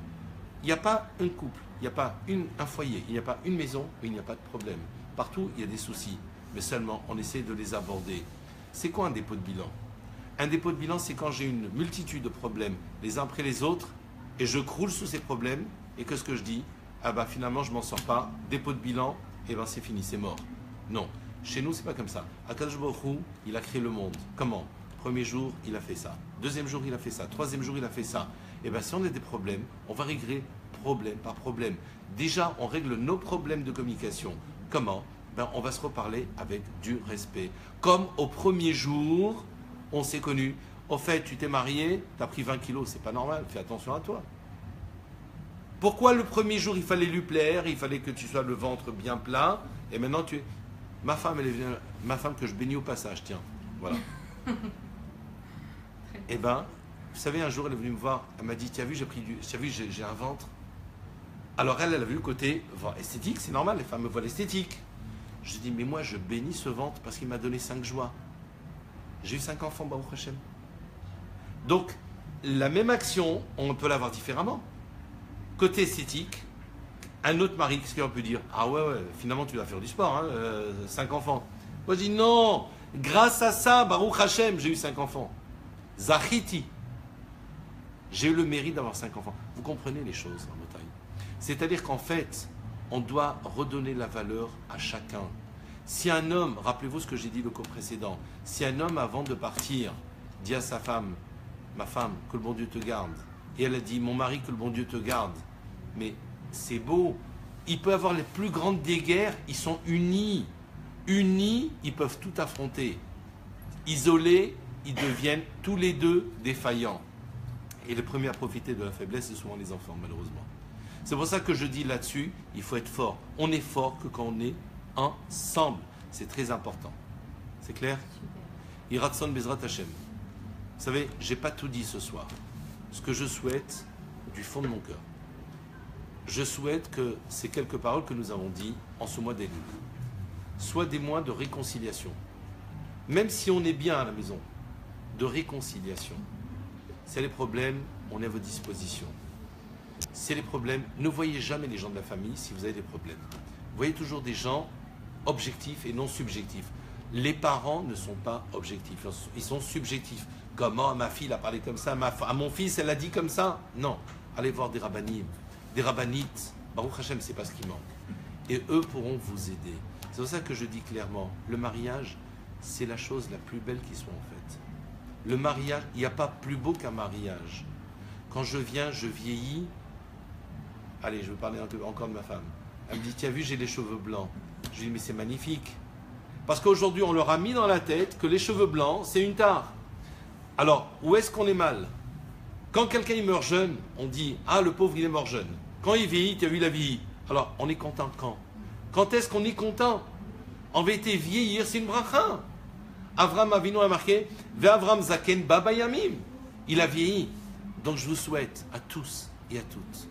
Il n'y a pas un couple, il n'y a pas un foyer, il n'y a pas une maison, où il n'y a pas de problème. Partout, il y a des soucis, mais seulement on essaie de les aborder. C'est quoi un dépôt de bilan? Un dépôt de bilan, c'est quand j'ai une multitude de problèmes, les uns après les autres, et je croule sous ces problèmes, et que ce que je dis, ah ben finalement je m'en sors pas, dépôt de bilan, et ben c'est fini, c'est mort. Non, chez nous c'est pas comme ça. Akadosh Baruch Hu, il a créé le monde. Comment? Premier jour, il a fait ça. Deuxième jour, il a fait ça. Troisième jour, il a fait ça. Et bien si on a des problèmes, on va régler problème par problème. Déjà, on règle nos problèmes de communication. Comment? Ben, on va se reparler avec du respect. Comme au premier jour, on s'est connus. Au fait, tu t'es marié, tu as pris 20 kilos, c'est pas normal, fais attention à toi. Pourquoi le premier jour, il fallait lui plaire, il fallait que tu sois le ventre bien plat, et maintenant tu es... Ma femme, elle est venue... Ma femme que je bénis au passage, tiens, voilà. Et ben, vous savez, un jour, elle est venue me voir, elle m'a dit, tu as vu, j'ai un ventre. Alors elle a vu le côté esthétique, c'est normal, les femmes me voient l'esthétique. Je dis, mais moi, je bénis ce ventre parce qu'il m'a donné 5 joies. J'ai eu 5 enfants, Baruch Hashem. Donc, la même action, on peut l'avoir différemment. Côté esthétique, un autre mari, qu'est-ce qu'on peut dire? Ah ouais, finalement, tu vas faire du sport, hein, 5 enfants. Moi, je dis, non, grâce à ça, Baruch Hashem, j'ai eu 5 enfants. Zachiti. J'ai eu le mérite d'avoir 5 enfants. Vous comprenez les choses, en Motaï. C'est-à-dire qu'en fait, on doit redonner la valeur à chacun. Si un homme, rappelez-vous ce que j'ai dit le cours précédent, si un homme avant de partir dit à sa femme, ma femme, que le bon Dieu te garde, et elle a dit, mon mari, que le bon Dieu te garde, mais c'est beau, il peut avoir les plus grandes des guerres, ils sont unis, ils peuvent tout affronter, isolés, ils deviennent tous les deux défaillants, et le premier à profiter de la faiblesse, c'est souvent les enfants, malheureusement. C'est pour ça que je dis là-dessus, il faut être fort. On est fort que quand on est ensemble. C'est très important. C'est clair? Iratson Bezrat Hashem. Vous savez, j'ai pas tout dit ce soir. Ce que je souhaite du fond de mon cœur, je souhaite que ces quelques paroles que nous avons dites en ce mois d'Elul soient des mois de réconciliation. Même si on est bien à la maison, de réconciliation. C'est les problèmes, on est à votre disposition. C'est les problèmes, ne voyez jamais les gens de la famille si vous avez des problèmes. Voyez toujours des gens objectifs et non subjectifs. Les parents ne sont pas objectifs, ils sont subjectifs. Comment ma fille a parlé comme ça, à mon fils elle a dit comme ça? Non, allez voir des rabbinim, des rabbanites. Baruch Hashem, c'est pas ce qui manque. Et eux pourront vous aider. C'est pour ça que je dis clairement, le mariage, c'est la chose la plus belle qui soit en fait. Le mariage, il n'y a pas plus beau qu'un mariage. Quand je viens, je vieillis. Allez, je vais parler encore de ma femme. Elle me dit, tu as vu, j'ai les cheveux blancs. Je lui dis, mais c'est magnifique. Parce qu'aujourd'hui, on leur a mis dans la tête que les cheveux blancs, c'est une tare. Alors, où est-ce qu'on est mal? Quand quelqu'un il meurt jeune, on dit, ah, le pauvre, il est mort jeune. Quand il vieillit, tu as vu la vie. Alors, on est content quand? Quand est-ce qu'on est content? En vérité, vieillir, c'est une bracha. Avram Avinu a marqué, Ve'avram Zaken Baba Yamim. Il a vieilli. Donc, je vous souhaite à tous et à toutes,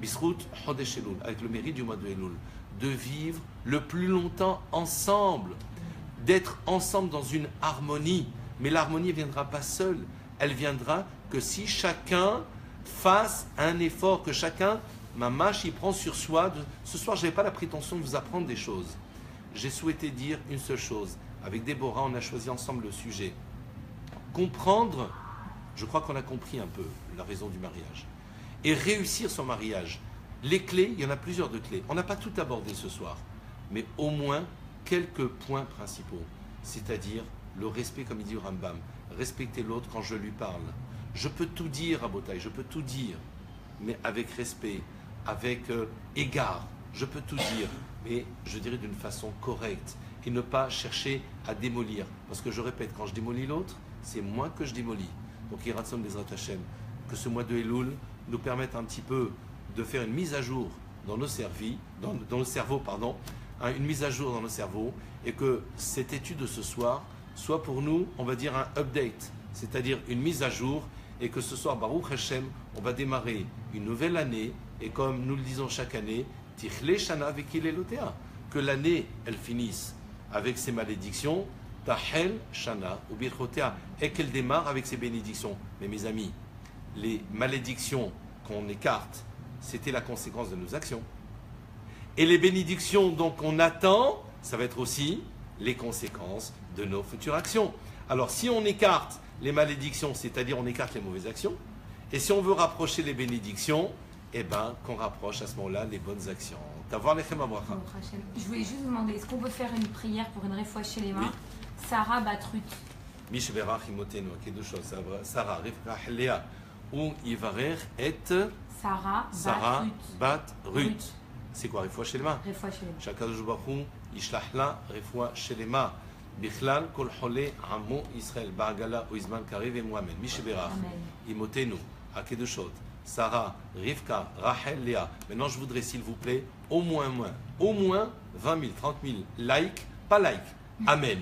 Bisrout Chodesh Elul, avec le mérite du mois de Elul, de vivre le plus longtemps ensemble, d'être ensemble dans une harmonie. Mais l'harmonie ne viendra pas seule, elle viendra que si chacun fasse un effort, que chacun, mamash, il prend sur soi. Ce soir, je n'avais pas la prétention de vous apprendre des choses. J'ai souhaité dire une seule chose. Avec Déborah, on a choisi ensemble le sujet. Comprendre, je crois qu'on a compris un peu la raison du mariage. Et réussir son mariage. Les clés, il y en a plusieurs de clés. On n'a pas tout abordé ce soir, mais au moins quelques points principaux. C'est-à-dire le respect, comme il dit au Rambam. Respecter l'autre quand je lui parle. Je peux tout dire à Botaï, je peux tout dire, mais avec respect, avec égard. Je peux tout dire, mais je dirais d'une façon correcte. Et ne pas chercher à démolir. Parce que je répète, quand je démolis l'autre, c'est moi que je démolis. Donc, Yiratzon Bezrat Hashem, que ce mois de Elul nous permette un petit peu de faire une mise à jour dans nos cerveaux, une mise à jour dans nos cerveaux, et que cette étude de ce soir soit pour nous, on va dire, un update, c'est-à-dire une mise à jour, et que ce soir, Baruch Hashem, on va démarrer une nouvelle année, et comme nous le disons chaque année, Tichle Shana Vekil Elotea, que l'année, elle finisse avec ses malédictions, Tahel Shana ou Birchotea, et qu'elle démarre avec ses bénédictions. Mais mes amis, les malédictions qu'on écarte, c'était la conséquence de nos actions. Et les bénédictions donc qu'on attend, ça va être aussi les conséquences de nos futures actions. Alors si on écarte les malédictions, c'est-à-dire on écarte les mauvaises actions, et si on veut rapprocher les bénédictions, eh bien qu'on rapproche à ce moment-là les bonnes actions. D'avoir les chema bracha. Je voulais juste vous demander, est-ce qu'on peut faire une prière pour une réfoua chez les mains? Oui. Sarah Batrut. Mishverach imotenu, deux choses. Sarah, Rivka, Léa, ou Ivarer et Sarah Bat Ruth. C'est quoi, refoua chez les mains? Réfoua chez les mains. Shakadosh Baruch Hu, Ishlahla, refoua chez les mains. Bichlal, Kol Chole, Amo Israël, Ba'agala, Oizman Karev et Mohamed. Mishverach, imotenu, Akedoshot. Sarah, Rivka, Rachel, Léa. Maintenant, je voudrais, s'il vous plaît, au moins 20 000, 30 000 likes, pas like. Amen.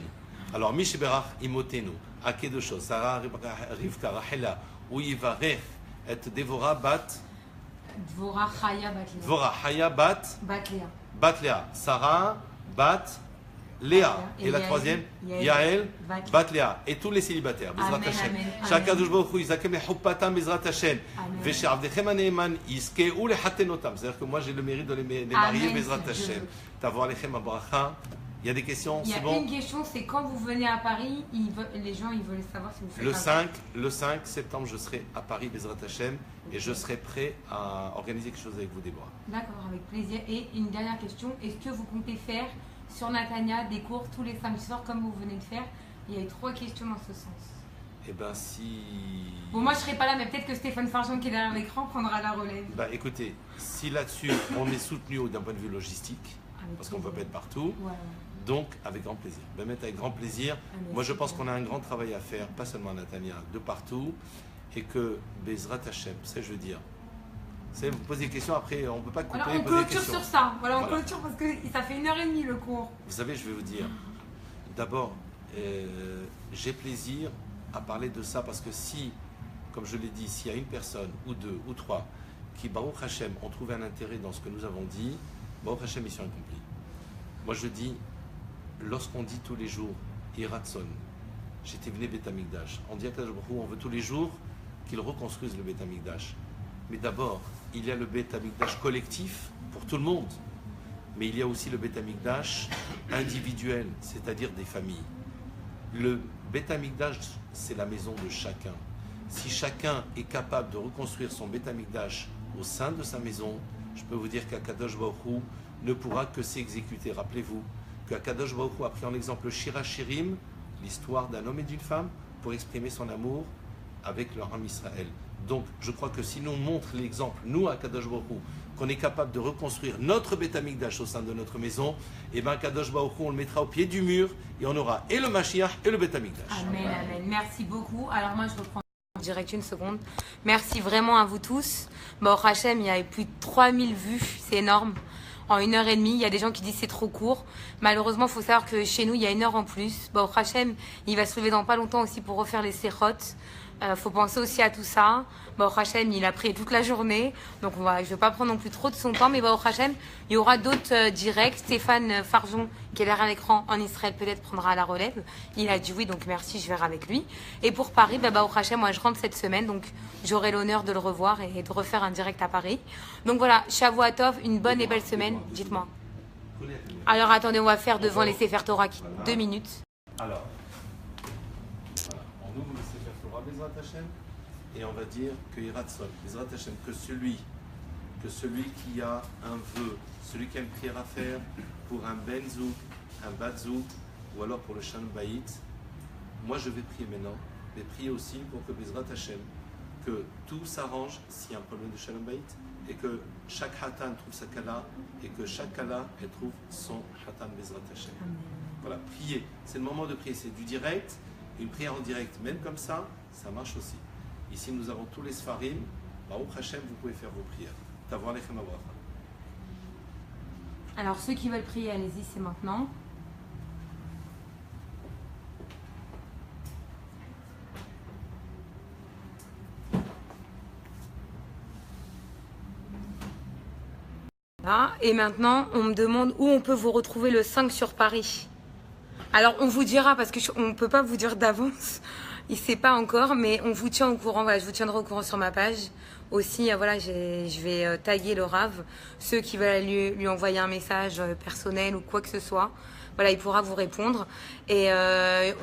Alors, Mishberach, Imotenu, Akedoshot, Sarah, Rivka, Rachel, Ouivarech, et Devora, Bat. Dvora Chaya Batlea. Dvora Chaya, Bat. Batlea. Batlea. Sarah, Bat. Léa. Et la troisième, Yael, Batlea. Et tous les célibataires. Bezrat Hashem. Shakadosh Baruch Hu, Yizakem lechupatam Bezrat Hashem. Veshe'avdechem haneeman yizkeu lehatenotam. C'est-à-dire que moi j'ai le mérite de les marier Bezrat Hashem. Tavoir lechem abracha. Il y a des questions? Il y a une question, c'est quand vous venez à Paris, les gens ils veulent savoir si vous faites le 5 septembre, je serai à Paris Bezrat Hashem et je serai prêt à organiser quelque chose avec vous, Déborah. D'accord, avec plaisir. Et une dernière question, est-ce que vous comptez faire sur Natania des cours tous les samedis soirs comme vous venez de faire? Il y a eu 3 questions dans ce sens. Eh bien, si... Bon, moi je serai pas là, mais peut-être que Stéphane Fargeon qui est derrière l'écran prendra la relève. Bah écoutez, si là-dessus on est soutenu d'un point de vue logistique, parce qu'on ne peut pas être partout, donc avec grand plaisir. Ben, avec grand plaisir. Moi je pense qu'on a un grand travail à faire, pas seulement à Natania, de partout, et que Bezrat Hashem, ça je veux dire, Vous posez des questions, après on ne peut pas couper. Alors on poser des clôture questions. sur ça. Voilà, on Voilà. clôture parce que ça fait 1h30 le cours. Vous savez, je vais vous dire, d'abord, j'ai plaisir à parler de ça parce que si, comme je l'ai dit, s'il y a une personne ou deux ou trois qui, Baruch Hashem, ont trouvé un intérêt dans ce que nous avons dit, Baruch Hashem, mission accomplie. Moi je dis, lorsqu'on dit tous les jours, Iratson, j'étais venu Beth Amikdash, on dit à Kadosh Baruch Hu, on veut tous les jours qu'il reconstruise le Beth Amikdash. Mais d'abord, il y a le Beth Amikdash collectif pour tout le monde, mais il y a aussi le Beth Amikdash individuel, c'est-à-dire des familles. Le Beth Amikdash, c'est la maison de chacun. Si chacun est capable de reconstruire son Beth Amikdash au sein de sa maison, je peux vous dire qu'Akadosh Baruch Hu ne pourra que s'exécuter. Rappelez-vous qu'Akadosh Baruch Hu a pris en exemple Shira Shirim, l'histoire d'un homme et d'une femme, pour exprimer son amour avec leur âme Israël. Donc, je crois que si nous montre l'exemple, nous, à Kadosh Baruch Hu, qu'on est capable de reconstruire notre Beth Amikdash au sein de notre maison, et bien Kadosh Baruch Hu, on le mettra au pied du mur et on aura et le Mashiach et le Beth Amikdash. Amen, amen. Merci beaucoup. Alors moi, je reprends direct une seconde. Merci vraiment à vous tous. Baruch Hashem, il y a plus de 3000 vues, c'est énorme. En 1h30, il y a des gens qui disent c'est trop court. Malheureusement, il faut savoir que chez nous, il y a 1 heure en plus. Baruch Hashem, il va se lever dans pas longtemps aussi pour refaire les séchotes. Faut penser aussi à tout ça. Baruch Hashem, il a prié toute la journée. Donc, je ne vais pas prendre non plus trop de son temps. Mais Baruch Hashem, il y aura d'autres directs. Stéphane Farjon, qui est derrière l'écran en Israël, peut-être prendra la relève. Il a dit oui, donc merci, je verrai avec lui. Et pour Paris, Baruch Hashem, moi, je rentre cette semaine. Donc, j'aurai l'honneur de le revoir et de refaire un direct à Paris. Donc, voilà, Shavua Tov, une bonne et belle semaine. Dites-moi. Alors, attendez, on va faire devant les Sefer Torah 2 minutes. Alors, voilà, on ouvre le Sefer Torah Bezrat Hashem et on va dire que Iratson, Bezrat Hashem, que celui qui a un vœu, celui qui a une prière à faire pour un benzouk, un batzouk, ou alors pour le Shalom Bayit, moi je vais prier maintenant, mais prier aussi pour que Bezrat Hashem, que tout s'arrange s'il y a un problème de Shalom Bayit, et que chaque Hatan trouve sa Kala, et que chaque Kala, elle trouve son Hatan Bezrat Hashem. Voilà, prier. C'est le moment de prier, c'est du direct. Une prière en direct, même comme ça, ça marche aussi. Ici, nous avons tous les Sfarim. Baruch Hashem, vous pouvez faire vos prières. Tavoir lechem abracha. Alors, ceux qui veulent prier, allez-y, c'est maintenant. Voilà. Et maintenant, on me demande où on peut vous retrouver le 5 sur Paris. Alors, on vous dira, parce qu'on ne peut pas vous dire d'avance, il ne sait pas encore, mais on vous tient au courant. Voilà, je vous tiendrai au courant sur ma page. Aussi, voilà, je vais taguer le Rav. Ceux qui veulent lui envoyer un message personnel ou quoi que ce soit, voilà, il pourra vous répondre. Et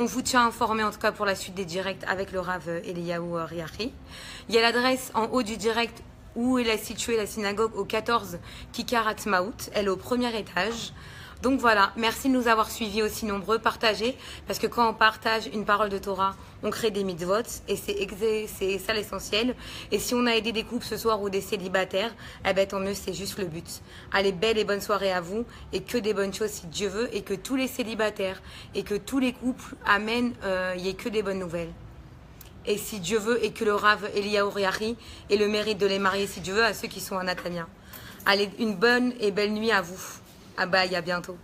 on vous tient informé, en tout cas, pour la suite des directs avec le Rav Eliyahu Riahi. Il y a l'adresse en haut du direct où est située la synagogue au 14 Kikar Atzmaout. Elle est au premier étage. Donc voilà, merci de nous avoir suivis aussi nombreux, partagez, parce que quand on partage une parole de Torah, on crée des mitzvot, et c'est ça l'essentiel. Et si on a aidé des couples ce soir ou des célibataires, eh ben tant mieux, c'est juste le but. Allez, belle et bonne soirée à vous, et que des bonnes choses si Dieu veut, et que tous les célibataires, et que tous les couples, amen, il n'y ait que des bonnes nouvelles. Et si Dieu veut, et que le Rav Eliyahu Riahi ait le mérite de les marier, si Dieu veut, à ceux qui sont à Natania. Allez, une bonne et belle nuit à vous. Ah bah, à bientôt.